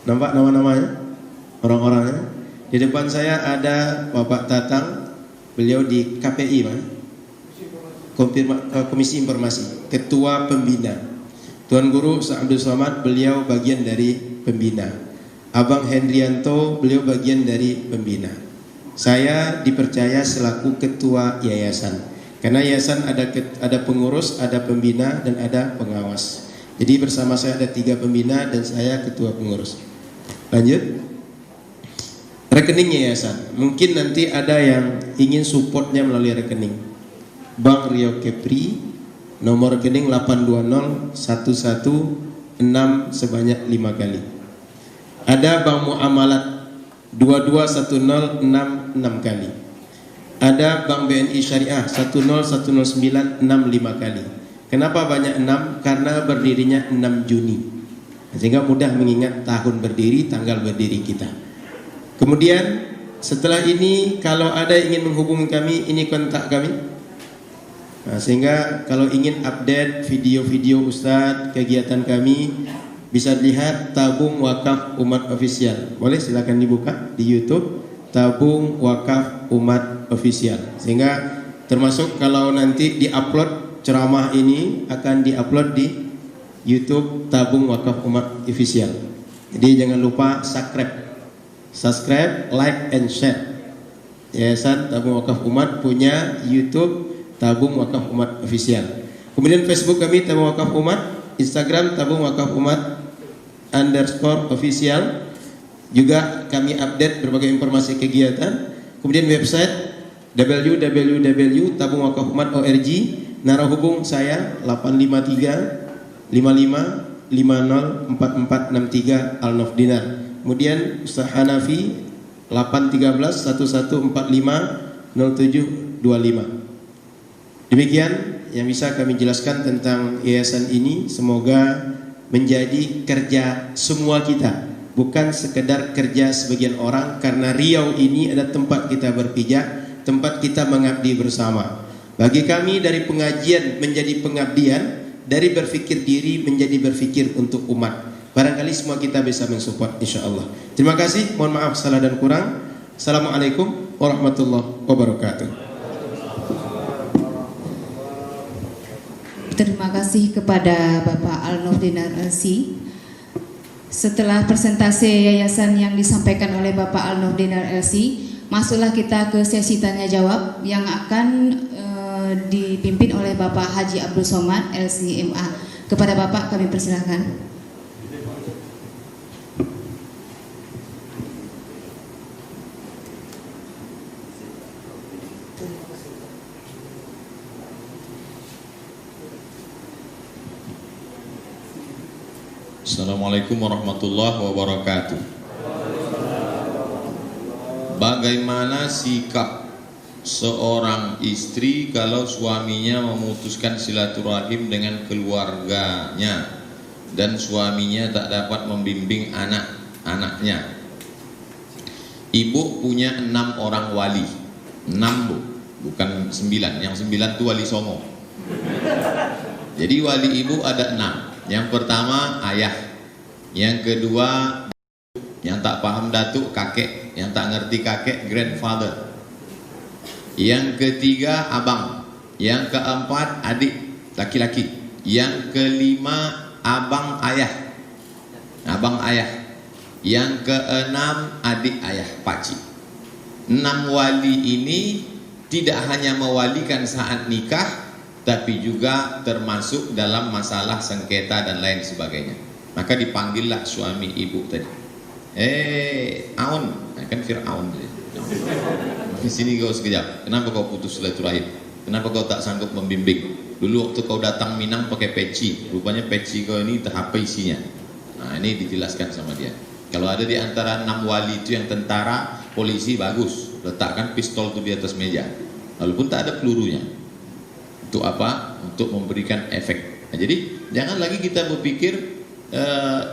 Nampak nama-namanya? Orang-orangnya. Di depan saya ada Bapak Tatang, beliau di KPI, Pak. Komisi Informasi, Ketua Pembina. Tuan Guru Ustaz Abdul Somad, beliau bagian dari pembina. Abang Hendrianto, beliau bagian dari pembina. Saya dipercaya selaku ketua yayasan. Karena yayasan ada pengurus, ada pembina dan ada pengawas. Jadi bersama saya ada 3 pembina dan saya ketua pengurus. Lanjut. Rekening yayasan. Mungkin nanti ada yang ingin supportnya melalui rekening. Bank Riau Kepri, nomor rekening 8201116 sebanyak 5 kali. Ada Bank Muamalat 221066 kali. Ada Bank BNI Syariah 1010965 kali. Kenapa banyak 6? Karena berdirinya 6 Juni. Sehingga mudah mengingat tahun berdiri, tanggal berdiri kita. Kemudian setelah ini kalau ada yang ingin menghubungi kami, ini kontak kami. Nah, sehingga kalau ingin update video-video Ustadz, kegiatan kami bisa lihat Tabung Wakaf Umat Official. Boleh silakan dibuka di YouTube Tabung Wakaf Umat Official. Sehingga termasuk kalau nanti diupload ceramah ini akan diupload di YouTube Tabung Wakaf Umat Official. Jadi jangan lupa subscribe, like and share. Yayasan Tabung Wakaf Umat punya YouTube Tabung Wakaf Umat Official. Kemudian Facebook kami Tabung Wakaf Umat, Instagram Tabung Wakaf Umat _official. Juga kami update berbagai informasi kegiatan. Kemudian website www.tabungwakafumat.org. Narah hubung saya 853 55 50 4463 Al-Nof Dinar. Kemudian Ustaz Hanafi 813 1145 0725. Demikian yang bisa kami jelaskan tentang yayasan ini. Semoga menjadi kerja semua kita, bukan sekedar kerja sebagian orang. Karena Riau ini adalah tempat kita berpijak, tempat kita mengabdi bersama. Bagi kami dari pengajian menjadi pengabdian, dari berfikir diri menjadi berfikir untuk umat. Barangkali semua kita bisa mensupport insyaAllah. Terima kasih, mohon maaf salah dan kurang. Assalamualaikum warahmatullahi wabarakatuh. Terima kasih kepada Bapak Al-Nof Dinar LC. Setelah presentasi yayasan yang disampaikan oleh Bapak Al-Nof Dinar LC, masuklah kita ke sesi tanya jawab yang akan dipimpin oleh Bapak Haji Abdul Somad LCMA. Kepada Bapak kami persilakan. Assalamualaikum warahmatullahi wabarakatuh. Bagaimana sikap seorang istri kalau suaminya memutuskan silaturahim dengan keluarganya dan suaminya tak dapat membimbing anak-anaknya? Ibu punya 6 orang wali. 6 bu, bukan 9. Yang 9 itu wali songo. Jadi wali ibu ada 6. Yang pertama ayah, yang kedua yang tak paham datuk kakek, yang tak ngerti kakek grandfather, yang ketiga abang, yang keempat adik laki-laki, yang kelima abang ayah, yang keenam adik ayah pakcik. 6 wali ini tidak hanya mewalikan saat nikah, tapi juga termasuk dalam masalah sengketa dan lain sebagainya. Maka dipanggillah suami ibu tadi. Aun, kan Fir'aun tadi. Di sini kau sekejap. Kenapa kau putus silaturahim? Kenapa kau tak sanggup membimbing? Dulu waktu kau datang Minang pakai peci, rupanya peci kau ini tak apa isinya. Nah ini dijelaskan sama dia. Kalau ada di antara 6 wali itu yang tentara, polisi, bagus. Letakkan pistol itu di atas meja. Walaupun tak ada pelurunya. Untuk apa? Untuk memberikan efek. Nah, jadi jangan lagi kita berpikir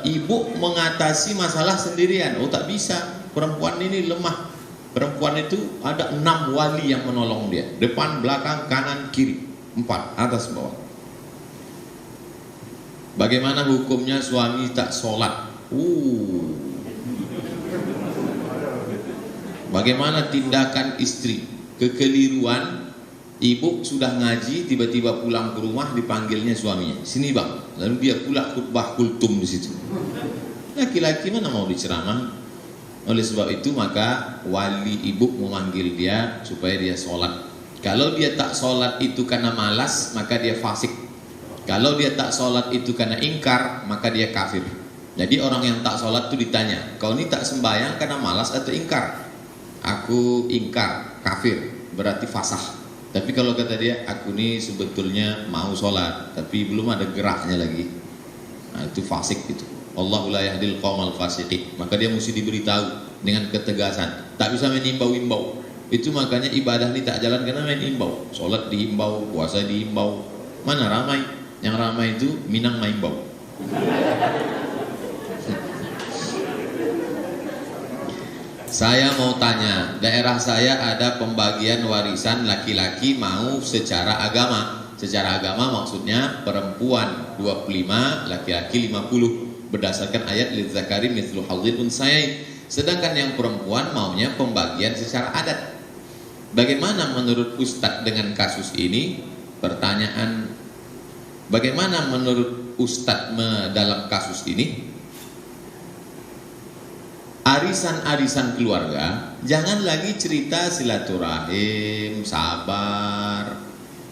ibu mengatasi masalah sendirian. Oh tak bisa, perempuan ini lemah. Perempuan itu ada 6 wali yang menolong dia. Depan, belakang, kanan, kiri. 4, atas, bawah. Bagaimana hukumnya suami tak sholat? Bagaimana tindakan istri? Kekeliruan. Ibu sudah ngaji, tiba-tiba pulang ke rumah dipanggilnya suaminya, sini bang, lalu dia pula khutbah kultum di situ. Laki-laki mana mau diceramah? Oleh sebab itu maka wali ibu memanggil dia supaya dia sholat. Kalau dia tak sholat itu karena malas, maka dia fasik. Kalau dia tak sholat itu karena ingkar, maka dia kafir. Jadi orang yang tak sholat itu ditanya, kau ini tak sembahyang karena malas atau ingkar? Aku ingkar, kafir, berarti fasah. Tapi kalau kata dia, aku ini sebetulnya mau sholat, tapi belum ada geraknya lagi. Nah itu fasik itu. Allahu la yahdil qaumal fasiqin. Maka dia mesti diberitahu dengan ketegasan. Tak bisa main imbau-imbau. Itu makanya ibadah ini tak jalan karena main imbau. Sholat diimbau, puasa diimbau. Mana ramai? Yang ramai itu Minang maimbau. Saya mau tanya, daerah saya ada pembagian warisan laki-laki mau secara agama. Secara agama maksudnya perempuan 25, laki-laki 50 berdasarkan ayat lidzakari mithlu hadzil unsayain. Sedangkan yang perempuan maunya pembagian secara adat. Bagaimana menurut Ustadz dengan kasus ini? Pertanyaan, bagaimana menurut Ustadz dalam kasus ini? Arisan-arisan keluarga, jangan lagi cerita silaturahim, sabar.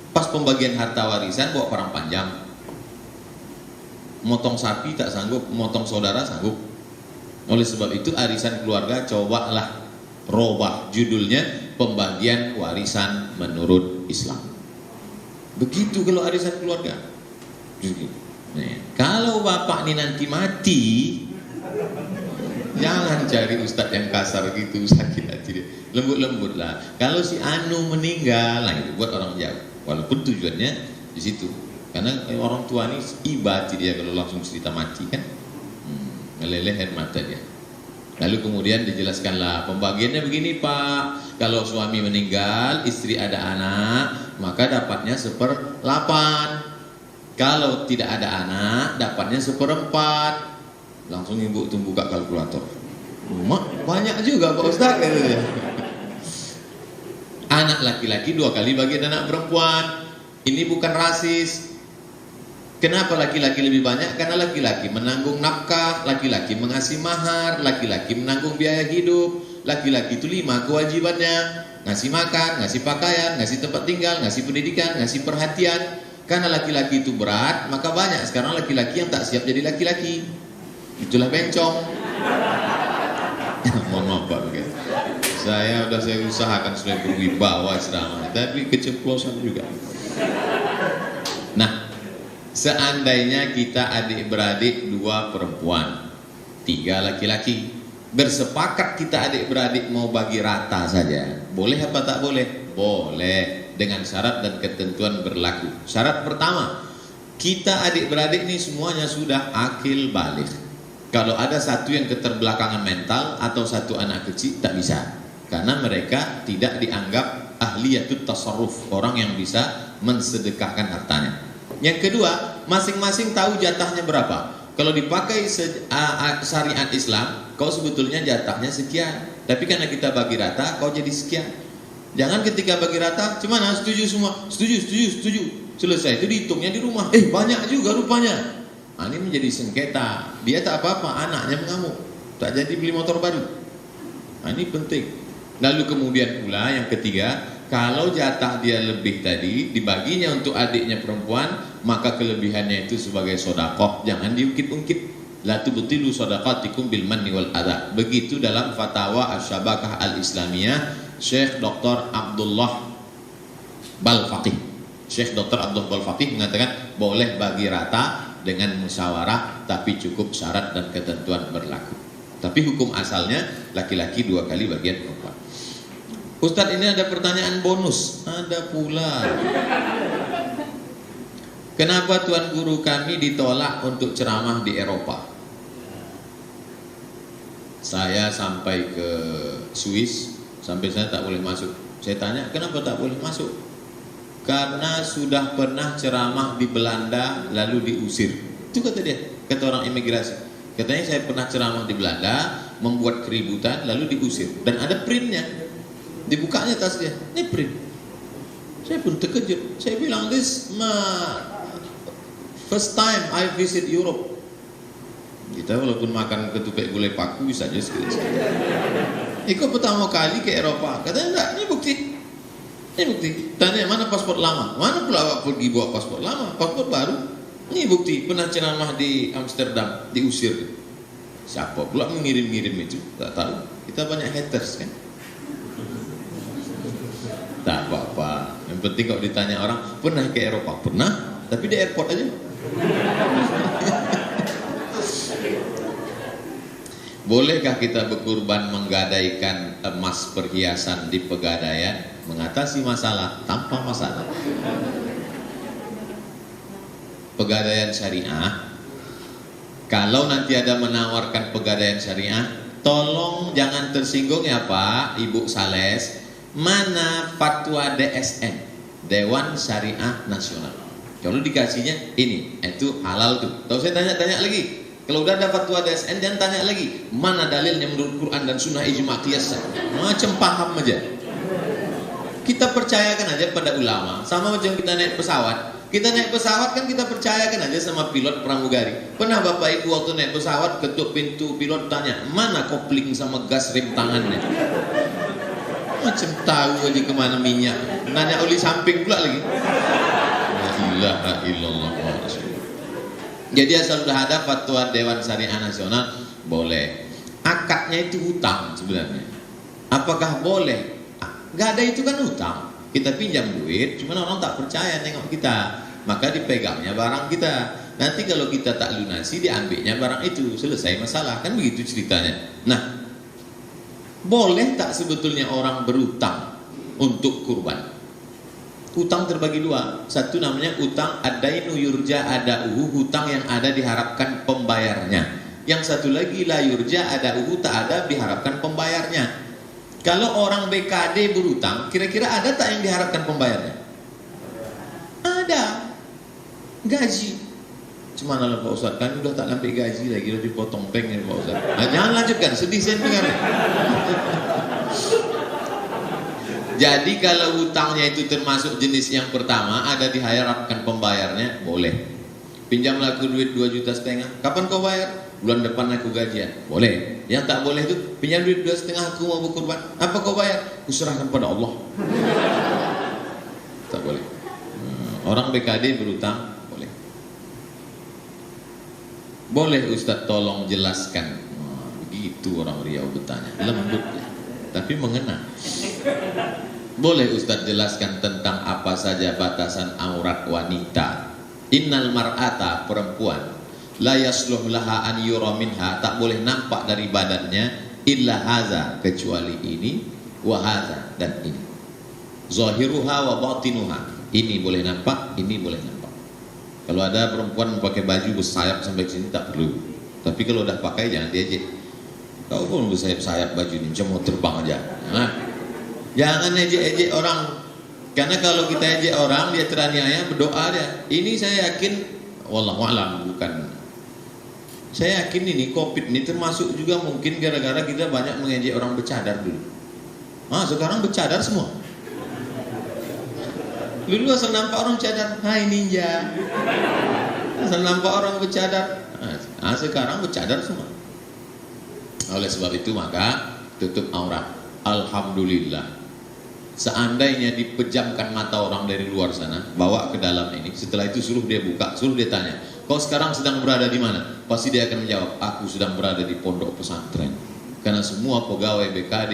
Pas pembagian harta warisan bawa perang panjang. Motong sapi tak sanggup, motong saudara sanggup. Oleh sebab itu arisan keluarga cobalah robah judulnya pembagian warisan menurut Islam. Begitu kalau arisan keluarga. Nah, kalau bapak ini nanti mati, jangan cari ustadz yang kasar gitu, sakit hati dia. Lembut-lembut lah. Kalau si Anu meninggal, nah itu buat orang Jawa. Walaupun tujuannya di situ. Karena orang tua ini ibati dia kalau langsung cerita mati kan. Meleleh air mata dia. Lalu kemudian dijelaskanlah pembagiannya begini Pak. Kalau suami meninggal, istri ada anak, maka dapatnya 1/8. Kalau tidak ada anak, dapatnya 1/4. Langsung ibu itu buka kalkulator. Banyak juga Pak Ustaz gitu ya. Anak laki-laki 2 kali bagian anak perempuan. Ini bukan rasis. Kenapa laki-laki lebih banyak? Karena laki-laki menanggung nafkah, laki-laki mengasih mahar, laki-laki menanggung biaya hidup. laki-laki itu 5 kewajibannya. Ngasih makan, ngasih pakaian, ngasih tempat tinggal, ngasih pendidikan, ngasih perhatian. Karena laki-laki itu berat, maka banyak sekarang laki-laki yang tak siap jadi laki-laki. Itulah bencong. Mohon maaf Pak, begitu. Saya usahakan supaya berwibawa ceramah, tapi keceplosan juga. Nah, seandainya kita adik-beradik 2 perempuan, 3 laki-laki, bersepakat kita adik-beradik mau bagi rata saja, boleh apa tak boleh? Boleh, dengan syarat dan ketentuan berlaku. Syarat pertama, kita adik-beradik ini semuanya sudah akil baligh. Kalau ada satu yang keterbelakangan mental atau satu anak kecil, tak bisa, karena mereka tidak dianggap ahliyatut tasarruf, orang yang bisa mensedekahkan hartanya. Yang kedua, masing-masing tahu jatahnya berapa. Kalau dipakai syariat Islam, kau sebetulnya jatahnya sekian, tapi karena kita bagi rata, kau jadi sekian. Jangan ketika bagi rata, cuman setuju semua, setuju. Selesai, itu dihitungnya di rumah. Banyak juga rupanya. Nah, ini menjadi sengketa. Dia tak apa-apa, anaknya mengamuk, tak jadi beli motor baru. Nah, ini penting. Lalu kemudian pula yang ketiga, kalau jatah dia lebih tadi dibaginya untuk adiknya perempuan, maka kelebihannya itu sebagai sodakoh, jangan diungkit-ungkit. La tubtilu sadaqatikum bil manni wal adha. Begitu dalam fatwa Asy-Syabakah Al-Islamiyah Syekh Dr. Abdullah Balfaqih. Syekh Dr. Abdullah Balfaqih mengatakan boleh bagi rata dengan musyawarah, tapi cukup syarat dan ketentuan berlaku. Tapi hukum asalnya laki-laki 2 kali bagian perempuan. Ustadz, ini ada pertanyaan bonus. Ada pula. Kenapa Tuan Guru kami ditolak untuk ceramah di Eropa? Saya sampai ke Swiss, sampai saya tak boleh masuk. Saya tanya, kenapa tak boleh masuk? Karena sudah pernah ceramah di Belanda lalu diusir. Itu kata dia, kata orang imigrasi. Katanya saya pernah ceramah di Belanda, membuat keributan lalu diusir. Dan ada printnya. Dibukanya tas dia, ini print. Saya pun terkejut. Saya bilang, this first time I visit Europe. Kita walaupun makan ketupat gulai paku bisa aja sekali-sekali. Ikut pertama kali ke Eropa. Katanya enggak, ini bukti. Ini bukti. Tanya, mana paspor lama? Mana pula awak pergi bawa paspor lama? Paspor baru. Ini bukti. Pernah ceramah di Amsterdam, diusir. Siapa pula mengirim-ngirim itu? Tak tahu. Kita banyak haters kan. Tak apa-apa. Yang penting kalau ditanya orang, pernah ke Eropa? Pernah, tapi di airport aja. Bolehkah kita berkurban menggadaikan emas perhiasan di Pegadaian? Mengatasi masalah tanpa masalah. Pegadaian syariah, kalau nanti ada menawarkan pegadaian syariah, tolong jangan tersinggung ya Pak, Ibu Sales. Mana fatwa DSN, Dewan Syariah Nasional? Kalau dikasihnya ini, itu halal tuh. Tahu saya tanya-tanya lagi. Kalau udah ada fatwa DSN, jangan tanya lagi. Mana dalilnya menurut Quran dan Sunnah ijma qiyas? Macam paham aja. Kita percayakan aja pada ulama. Sama macam kita naik pesawat. Kita naik pesawat kan kita percayakan aja sama pilot pramugari. Pernah Bapak Ibu waktu naik pesawat ketuk pintu pilot tanya, mana kopling sama gas rem tangannya? Macam tahu aja kemana minyak. Nanya oli samping pula lagi. La ilaha illallah. Jadi asal sudah ada fatwa Dewan Syariah Nasional, boleh. Akadnya itu hutang sebenarnya. Apakah boleh? Gak ada, itu kan hutang. Kita pinjam duit, cuma orang tak percaya nengok kita, maka dipegangnya barang kita. Nanti kalau kita tak lunasi, diambilnya barang itu. Selesai masalah, kan begitu ceritanya. Nah, boleh tak sebetulnya orang berutang untuk kurban? Utang terbagi dua. Satu namanya utang adainu yurja adauhu, hutang yang ada diharapkan pembayarnya. Yang satu lagi la yurja adauhu, tak ada diharapkan pembayarnya. Kalau orang BKD berutang, kira-kira ada tak yang diharapkan pembayarnya? Ada. Gaji. Cuma lah Pak Ustaz, kan udah tak sampai gaji lagi, udah dipotong peng ya Pak Ustaz. Nah, jangan lanjutkan, sedih saya dengar. Jadi kalau hutangnya itu termasuk jenis yang pertama, ada diharapkan pembayarnya, boleh. Pinjam laku duit 2,5 juta, kapan kau bayar? bulan depan aku gajian. Boleh. Yang tak boleh itu pinjam duit 2,5 aku mau berkurban. Apa kau bayar? Kuserahkan pada Allah. Tak boleh. Orang BKD berutang boleh. Boleh Ustaz tolong jelaskan. Begitu orang Riau bertanya, lembut ya, tapi mengena. Boleh Ustaz jelaskan tentang apa saja batasan aurat wanita? Innal mar'ata, perempuan, la yasluh laha an yura minha, tak boleh nampak dari badannya, illa haza, kecuali ini, wa haza, dan ini. Zahiruha wa batinuha, ini boleh nampak, ini boleh nampak. Kalau ada perempuan pakai baju bersayap sampai ke sini tak perlu. Tapi kalau udah pakai jangan diejek. Kau pun bersayap-sayap baju ini, cuma terbang aja. Nah, jangan ejek-ejek orang. Karena kalau kita ejek orang, dia teraniaya, berdoa dia. Ini saya yakin, wallahu a'lam, bukan. Saya yakin ini COVID ini termasuk juga mungkin gara-gara kita banyak mengejek orang bercadar dulu. Sekarang bercadar semua. Dulu asal nampak orang cadar, hai ninja. Asal nampak orang bercadar. Sekarang bercadar semua. Oleh sebab itu maka tutup aurat. Alhamdulillah. Seandainya dipejamkan mata orang dari luar sana, bawa ke dalam ini, setelah itu suruh dia buka, suruh dia tanya, kau sekarang sedang berada di mana? Pasti dia akan menjawab, aku sedang berada di pondok pesantren. Karena semua pegawai BKD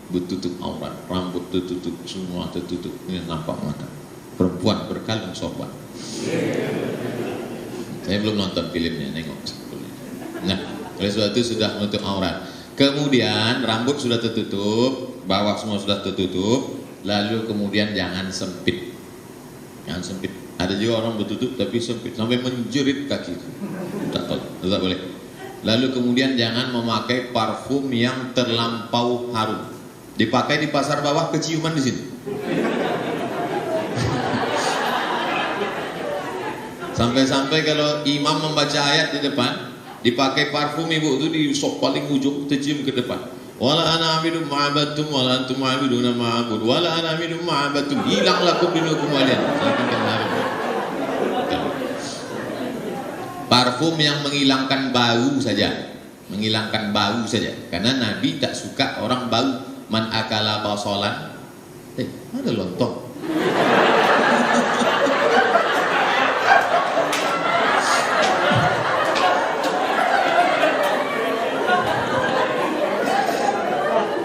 bertutup aurat, rambut tertutup, semua tertutup, ini nampak mata. Perempuan berkalung sorban. Saya belum nonton filmnya, nengok sebetulnya. Nah, oleh sebab itu sudah menutup aurat. Kemudian rambut sudah tertutup, bawah semua sudah tertutup. Lalu kemudian jangan sempit. Jangan sempit. Ada juga orang bertutup tapi sempit sampai menjerit kaki. Tak boleh. Lalu kemudian jangan memakai parfum yang terlampau harum. Dipakai di pasar bawah, keciuman di sini. Sampai-sampai kalau imam membaca ayat di depan, dipakai parfum ibu itu di sok paling ujung, tercium ke depan. Wala ana amidu ma'abatum wala antum ma'abiduna ma'abud wala ana amidu ma'abatum, hilang lakum dinukum walian. Parfum yang menghilangkan bau saja, menghilangkan bau saja. Karena Nabi tak suka orang bau. Man akala basolan, ada lontong.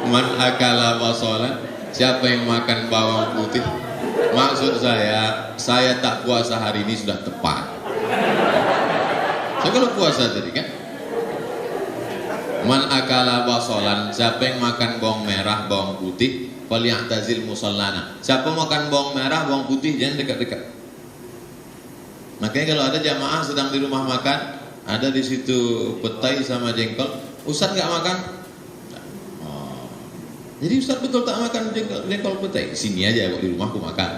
Man akala basolan, siapa yang makan bawang putih? Maksud saya tak puasa hari ini sudah tepat. Saya kalau puasa tadi kan. Man akala basolan, siapa yang makan bawang merah, bawang putih, falyatazil musallana. Siapa makan bawang merah, bawang putih jangan dekat-dekat. Makanya kalau ada jamaah sedang di rumah makan, ada di situ petai sama jengkol, Ustaz nggak makan? Jadi Ustaz betul tak makan jengkol petai? Sini aja kok, di rumahku makan.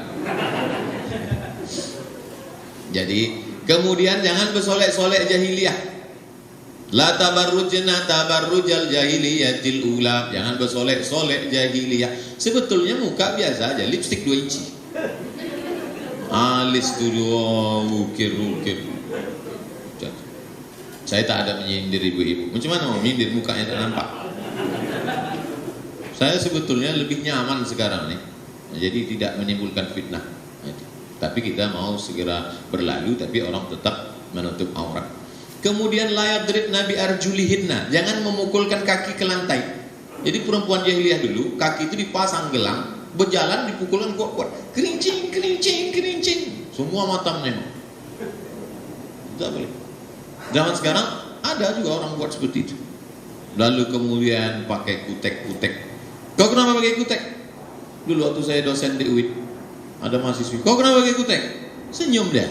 Jadi kemudian jangan bersolek-solek jahiliyah. La tabarrujna tabarrujal jahiliyatil ula. Jangan bersolek-solek jahiliyah. Sebetulnya muka biasa aja, lipstik 2 inci. Alis tu ukir-ukir. Saya tak ada menyindir ibu-ibu. Macam mana mau menyindir, mukanya tak nampak. Saya sebetulnya lebih nyaman sekarang nih, jadi tidak menimbulkan fitnah. Tapi kita mau segera berlalu, tapi orang tetap menutup aurat. Kemudian layadrib nabi arjulihinna, jangan memukulkan kaki ke lantai. Jadi perempuan jahiliyah dulu, kaki itu dipasang gelang, berjalan dipukulkan kuat-kuat, kerincing, kerincing, kerincing, semua mata menengok. Tidak boleh. Zaman sekarang ada juga orang buat seperti itu. Lalu kemudian pakai kutek-kutek. Kau kenapa pakai kutek? Dulu waktu saya dosen di UIN, ada mahasiswi, kau kenapa pakai kutek? Senyum dia.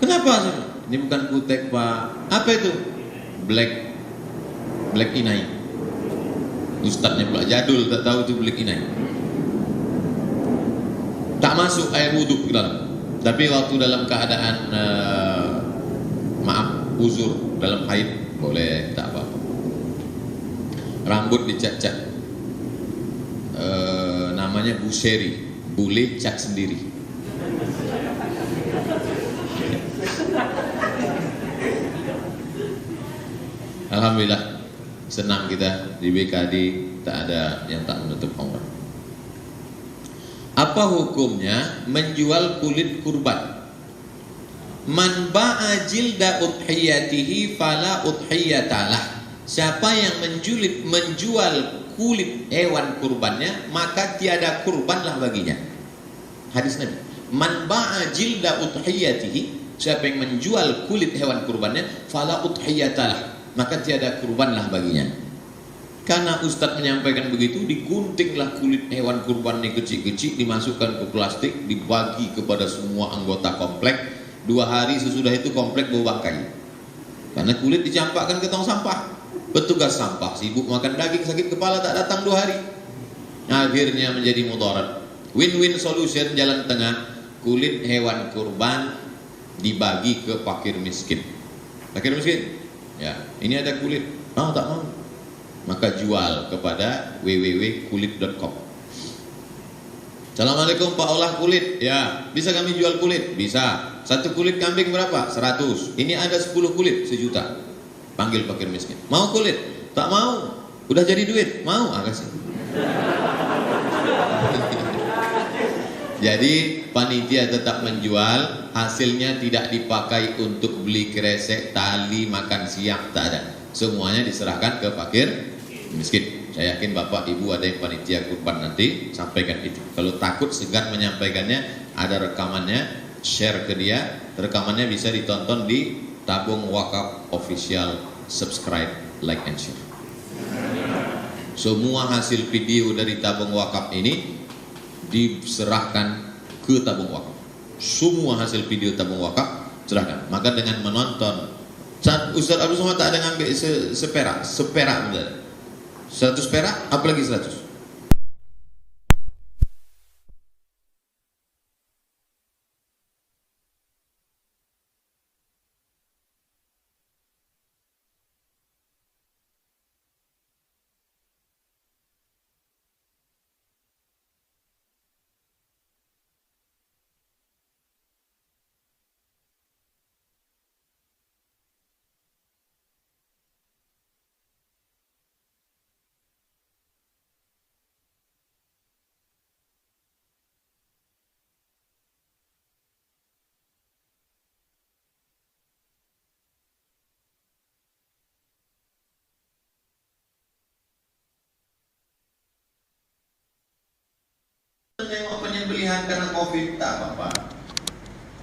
Kenapa? Ini bukan kutek Pak. Apa itu? Black inai. Ustadznya pula jadul, tak tahu itu black inai. Tak masuk air wudhu ke dalam. Tapi waktu dalam keadaan uzur dalam haid boleh, tak apa-apa. Rambut dicat-cat. Namanya buseri, boleh cat sendiri. Alhamdulillah senang kita di BKD tak ada yang tak menutup aurat. Apa hukumnya menjual kulit kurban? Man ba'a jilda udhiyatihi fala udhiyatalah. Siapa yang menjual kulit hewan kurbannya, maka tiada kurbanlah baginya. Hadis Nabi. Man ba'a jilda udhiyatihi, siapa yang menjual kulit hewan kurbannya, fala udhiyatalah, maka tiada kurbanlah baginya. Karena Ustadz menyampaikan begitu, diguntinglah kulit hewan kurban ini kecil-kecil, dimasukkan ke plastik, dibagi kepada semua anggota komplek. 2 hari sesudah itu komplek bau bangkai. Karena kulit dicampakkan ke tong sampah. Petugas sampah sibuk makan daging, sakit kepala tak datang 2 hari. Akhirnya menjadi mudarat. Win-win solution, jalan tengah. Kulit hewan kurban dibagi ke fakir miskin. Fakir miskin? Ya, ini ada kulit. Oh, tak mau. Maka jual kepada www.kulit.com. Assalamualaikum Pak, olah kulit. Ya, bisa kami jual kulit? Bisa. 1 kulit kambing berapa? 100. Ini ada 10 kulit, 1 juta. Panggil fakir miskin. Mau kulit? Tak mau. Udah jadi duit? Mau? Kasih. Jadi panitia tetap menjual, hasilnya tidak dipakai untuk beli kresek, tali, makan siang, tak ada. Semuanya diserahkan ke fakir miskin. Saya yakin Bapak Ibu ada yang panitia kurban nanti, sampaikan itu. Kalau takut segan menyampaikannya, ada rekamannya, share ke dia. Rekamannya bisa ditonton di Tabung Wakaf Official. Subscribe, like, and share. Semua hasil video dari Tabung Wakaf ini diserahkan ke Tabung Wakaf. Semua hasil video Tabung Wakaf serahkan. Maka dengan menonton, Ustaz Abdul Somad tak ada ngambil seperak benar. 100 perak, apalagi 100. Tengok penyembelihan karena COVID tak apa-apa,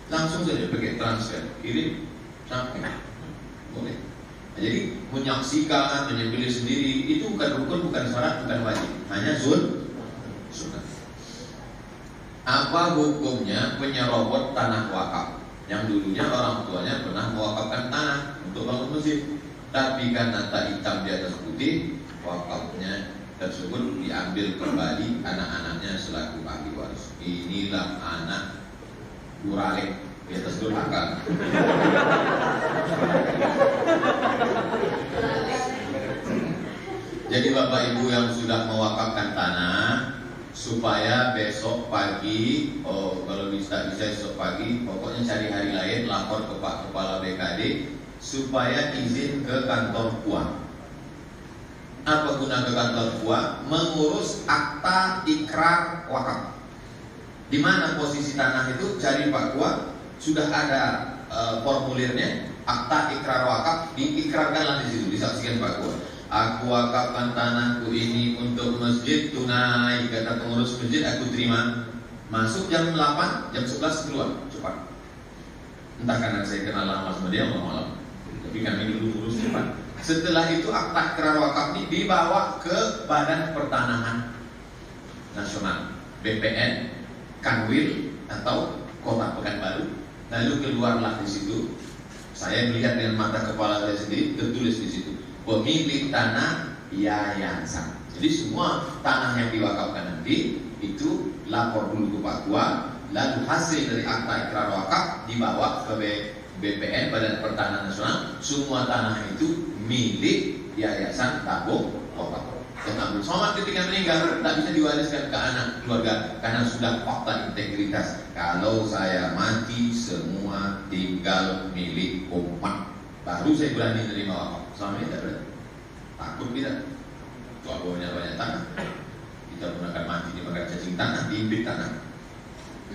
langsung saja pakai transfer, kirim sampai boleh. Jadi menyaksikan, menyembelih sendiri itu bukan rukun, bukan syarat, bukan wajib, hanya sunnah. Apa hukumnya penyerobot tanah wakaf yang dulunya orang tuanya pernah mewakafkan tanah untuk bangun masjid, tapi karena tak hitam di atas putih, wakafnya tersebut diambil kembali anak-anaknya selaku ahli waris. Inilah anak durhaka di atas durhaka. Jadi Bapak Ibu yang sudah mewakafkan tanah, supaya besok pagi, kalau bisa besok pagi, pokoknya cari hari lain, lapor ke Pak Kepala BKD supaya izin ke kantor KUA. Apa guna ke kantor KUA? Mengurus akta ikrar wakaf. Di mana posisi tanah itu, cari Pak KUA, sudah ada formulirnya, akta ikrar wakaf, diikrarkanlah di situ, disaksikan Pak KUA. Aku wakafkan tanahku ini untuk masjid tunai, kata pengurus masjid, aku terima. Masuk jam 8, jam 11 keluar, cepat. Entah karena saya kenal lama sama dia malam, tapi kami dulu urus cepat. Setelah itu akta ikrar wakaf ini dibawa ke Badan Pertanahan Nasional, BPN, Kanwil atau Kota Pekanbaru. Lalu keluarlah di situ. Saya melihat dengan mata kepala saya sendiri, tertulis di situ pemilik tanah yayasan. Jadi semua tanah yang diwakafkan nanti itu lapor dulu ke Pak KUA, lalu hasil dari akta ikrar wakaf dibawa ke BPN, Badan Pertanahan Nasional. Semua tanah itu milik Yayasan Tabung Wakaf. Dan Abdul Somad ketika meninggal tak bisa diwariskan ke anak keluarga karena sudah fakta integritas. Kalau saya mati semua tinggal milik umat. baru saya berani menerima wakaf. Selama ini tidak berani, takut kita. Tua punya banyak tanah, kita pun akan mati dimakan cacing tanah, diimpit tanah.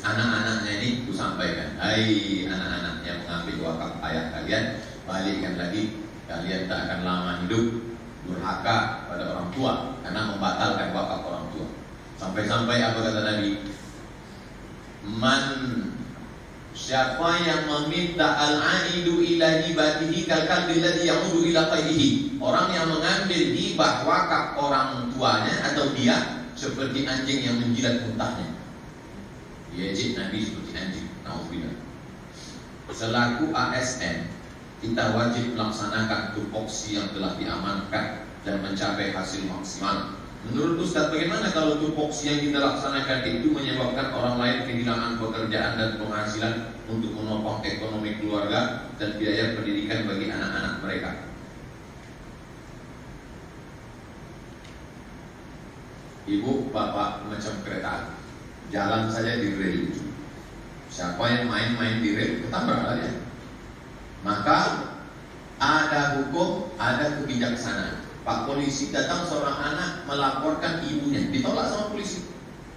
Anak-anaknya ini ku sampaikan, hai anak-anak yang mengambil wakaf ayah kalian, balikkan lagi, kalian tak akan lama hidup durhaka pada orang tua karena membatalkan wakaf orang tua. Sampai-sampai apa kata Nabi? Siapa yang meminta al-aidu ila hibatihi kalkalbi alladhi ya'udu ila qaydihi. Orang yang mengambil hibah wakaf orang tuanya atau dia seperti anjing yang menjilat muntahnya. Yajid Nabi seperti anjing. Nauzubillah. Selaku ASN, kita wajib melaksanakan tupoksi yang telah diamankan dan mencapai hasil maksimal. Menurut Ustaz, bagaimana kalau tupoksi yang kita laksanakan itu menyebabkan orang lain kehilangan pekerjaan dan penghasilan untuk menopang ekonomi keluarga dan biaya pendidikan bagi anak-anak mereka? Ibu, bapak macam kereta, jalan saja di rel. Siapa yang main-main di rel, ketabrak ya. Maka ada hukum, ada kebijaksanaan. Pak polisi datang seorang anak melaporkan ibunya, ditolak sama polisi.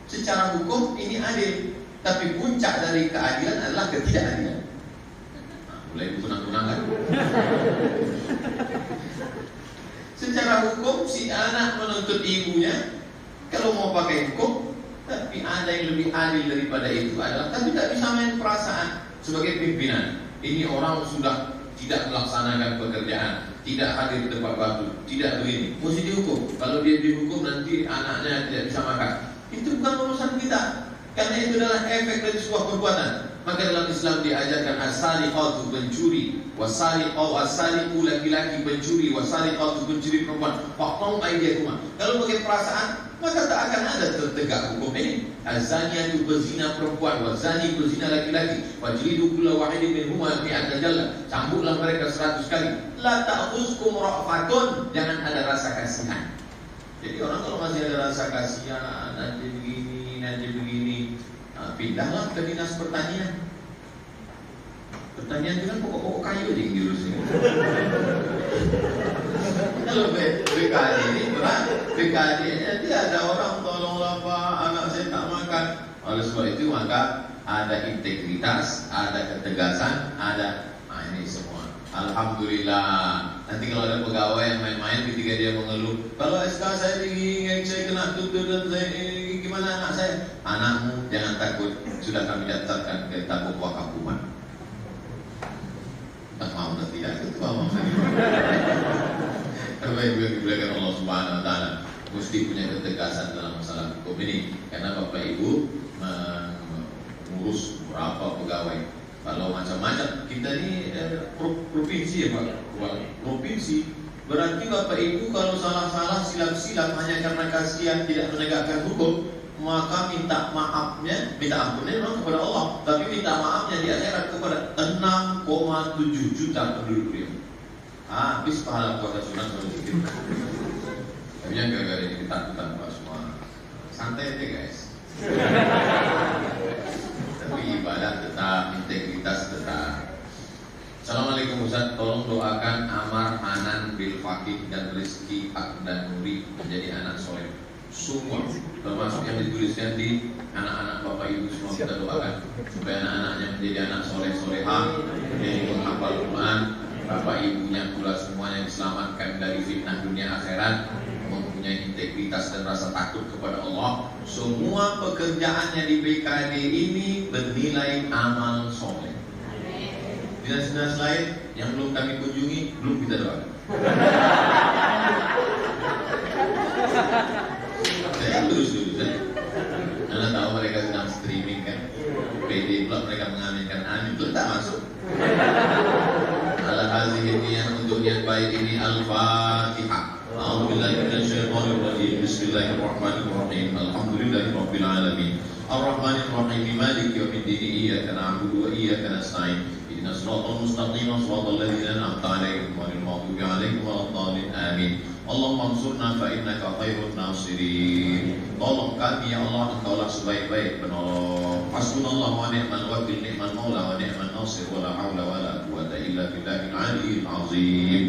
Secara hukum ini adil, tapi puncak dari keadilan adalah ketidakadilan. Nah, mulai kunang-kunangan. Secara hukum si anak menuntut ibunya, kalau mau pakai hukum, tapi ada yang lebih adil daripada itu adalah, tapi tak bisa main perasaan sebagai pimpinan. Ini orang sudah tidak melaksanakan pekerjaan, tidak hadir di tempat waktu, tidak begini, mesti dihukum. Kalau dia dihukum nanti anaknya tidak bisa makan. Itu bukan urusan kita, karena itu adalah efek dari sebuah perbuatan. Maka dalam Islam diajarkan as-sariqatu pencuri, was-sariqu laki-laki pencuri, was-sariqatu pencuri perempuan. Faqta'u aydiyakum. Kalau pakai perasaan, maka tak akan ada tertegak hukum ini. Az-zaniyatu berzina perempuan, waz-zani berzina laki-laki. Fajlidu kulla wahidin minhuma mi'ata jallah. Cambuklah mereka 100 kali. La ta'khuzkum ra'fatun. Jangan ada rasa kasihan. Jadi orang kalau masih ada rasa kasihan, nanti begini, pindahlah ke dinas pertanian. Pertanian itu kan pokok-pokok kayu yang diurusin. Kalau BKD ini berat, BKD nanti ada orang tolonglah Pak, anak saya tak makan. Oleh sebab itu maka ada integritas, ada ketegasan, ada ini semua. Alhamdulillah. Nanti kalau ada pegawai yang main-main ketika dia mengeluh, kalau SK saya tinggi, saya kena tutur dan saya gimana anak saya? Anakmu jangan takut, sudah kami daftarkan ke tabung wakaf umat. Tak mau dan tidak itu mau. Karena yang diberikan Allah Subhanahu Wa Taala mesti punya ketegasan dalam masalah hukum ini, karena Bapak Ibu mengurus berapa pegawai. Kalau macam-macam kita ini provinsi ya Pak, provinsi. Berarti Bapak Ibu kalau salah-salah silap-silap hanya karena kasihan tidak menegakkan hukum, maka minta maafnya, minta ampunnya memang kepada Allah, tapi minta maafnya di akhirat kepada 6,7 juta penduduk dia. Habis pahala puasa sunat kalau begitu. Tapi yang gara-gara ini ketakutan Pak semua. Santai aja guys. Tapi ibadah tetap, integritas tetap. Assalamualaikum Ustaz, tolong doakan Amar, Hanan, Bil Fakih dan Rizki, Ak dan Nuri menjadi anak soleh. Semua termasuk yang dituliskan di anak-anak Bapak Ibu semua kita doakan supaya anak-anaknya menjadi anak soleh-solehah, menjadi penghafal Quran. Bapak Ibunya pula semuanya diselamatkan dari fitnah dunia akhirat, mempunyai integritas dan rasa takut kepada Allah. Semua pekerjaannya di BKD ini bernilai amal soleh. Dinas-dinas lain yang belum kami kunjungi, belum kita doakan. Saya lurus dulu saja. Karena tahu mereka sedang streaming kan, PD pula mereka mengaminkan amin, belum tak masuk. Al-Hazih ini yang untuk niat baik ini Al-Fatihah. A'udzubillahi minasyaitonir rajim. Bismillahirrahmanirrahim. Alhamdulillahirabbil alamin. Ar-Rahmanir Rahim. Maliki yaumiddin. Iyyaka na'budu wa iyyaka nasta'in. Ihdinas siratal mustaqim. Shiratal ladzina an'amta 'alaihim ghairil maghdubi 'alaihim waladdallin. Amin. Allahumma ansurna fa innaka khairun nasirin. Tolong kami ya Allah, Engkaulah sebaik-baik penolong. Hasbunallahu wa ni'mal wakil, ni'mal maula wa ni'man nasir, wa la haula wa la quwwata illa illa billahil aliyyil azim.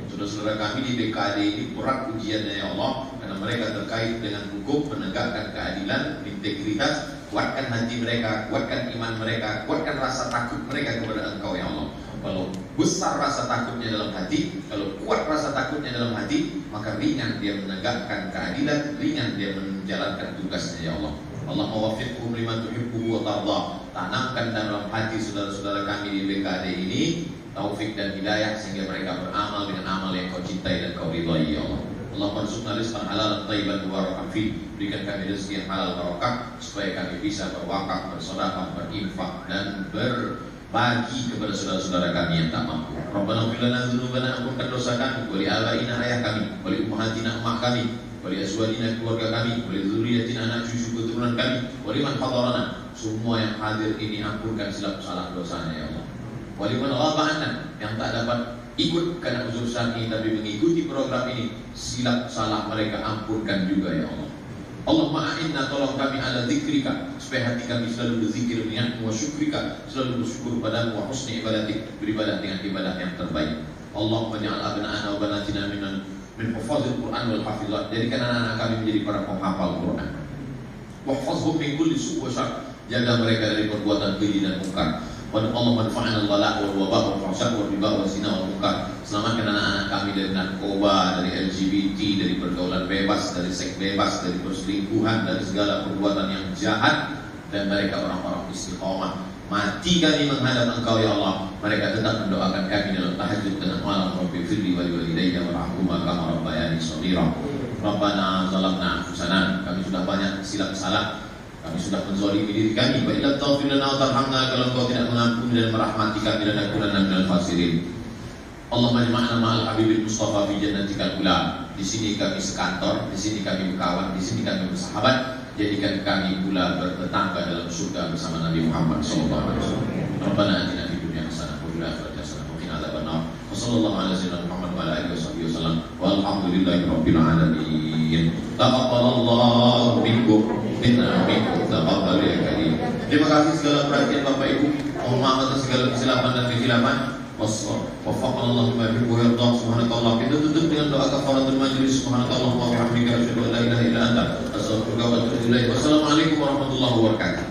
Saudara-saudara kami di BKD ini berat ujiannya ya Allah, karena mereka terkait dengan hukum, menegakkan keadilan, integritas. Kuatkan hati mereka, kuatkan iman mereka, kuatkan rasa takut mereka kepada Engkau ya Allah. Kalau besar rasa takutnya dalam hati, kalau kuat rasa takutnya dalam hati, maka ringan dia menegakkan keadilan, ringan dia menjalankan tugasnya ya Allah. Allah wafiqhum liman tuhibbu wa tarda. Tanamkan dalam hati saudara-saudara kami di BKD ini taufik dan hidayah, sehingga mereka beramal dengan amal yang Kau cintai dan Kau ridhai ya Allah. Allah warzuqna rizqan halalan thayyiban mubarakan fi. Berikan kami rezeki yang halal barokah, supaya kami bisa berwakaf, bersedekah, berinfak dan berbagi kepada saudara-saudara kami yang tak mampu. Rabbana ighfir lana dzunubana, ampunkan dosa kami, wa li abaina ayah kami, wa li ummahatina emak kami, wa li azwajina keluarga kami, wa li dzurriyyatina anak cucu keturunan kami, wa liman hadarana. Semua yang hadir ini ampunkan silap salah dosanya ya Allah. Wa liman ghaba anna, yang tak dapat ikut karena uzur syar'i tapi mengikuti program ini, silap salah mereka ampunkan juga ya Allah. Allahumma a'inna, tolong kami ala zikrika, supaya hati kami selalu berzikir denganmu, wa syukrika, selalu bersyukur padamu, wa husni ibadatik, beribadah dengan ibadah yang terbaik. Allahumma ja'al abna'ana wa banatina min hufazil Quran wal hafizat, jadikan anak-anak kami menjadi para penghafal Quran. Wahfazhum min kulli su' wa syar, jaga mereka dari perbuatan keji dan mungkar. Allah manfa'ana al-bala' wal waba' wal fahsya' wal riba wal zina wal munkar. Selamatkan anak-anak kami dari narkoba, dari LGBT, dari pergaulan bebas, dari seks bebas, dari perselingkuhan, dari segala perbuatan yang jahat, dan mereka orang-orang istiqomah. Mati kami menghadap Engkau ya Allah. Mereka tetap mendoakan kami dalam tahajud dengan malam. Rabbi firli wa liwalidayya warhamhuma kama rabbayani shaghira. Rabbana zalamna anfusana, kami sudah banyak silap salah, kami sudah menzalimi diri kami. Wa illa taghfir lana wa tarhamna, kalau Engkau tidak mengampuni dan merahmati kami, dan nakunanna minal khasirin. Allahumma jama'na ma'al habibil Mustafa fi jannatikal ula. Di sini kami sekantor, di sini kami berkawan, di sini kami bersahabat. Jadikan kami pula bertetangga dalam surga bersama Nabi Muhammad SAW. Rabbana atina fid dunya hasanah wa fil akhirati hasanah wa qina adzabannar. Wa sallallahu ala sayyidina Muhammad wa ala alihi wasallam. Walhamdulillahi rabbil alamin. Taqabbalallahu minkum minna minkum taqabbal ya karim. Terima kasih segala perhatian Bapak Ibu. Mohon maaf atas segala kesilapan dan kehilapan. Waffaqana Allah bima yuhibbu wa yarda. Subhanakallah. Kita tutup dengan doa kafaratul majlis. Subhanakallah wa bihamdika asyhadu an la ilaha illa anta astaghfiruka wa atubu ilaik. Wassalamualaikum warahmatullahi wabarakatuh.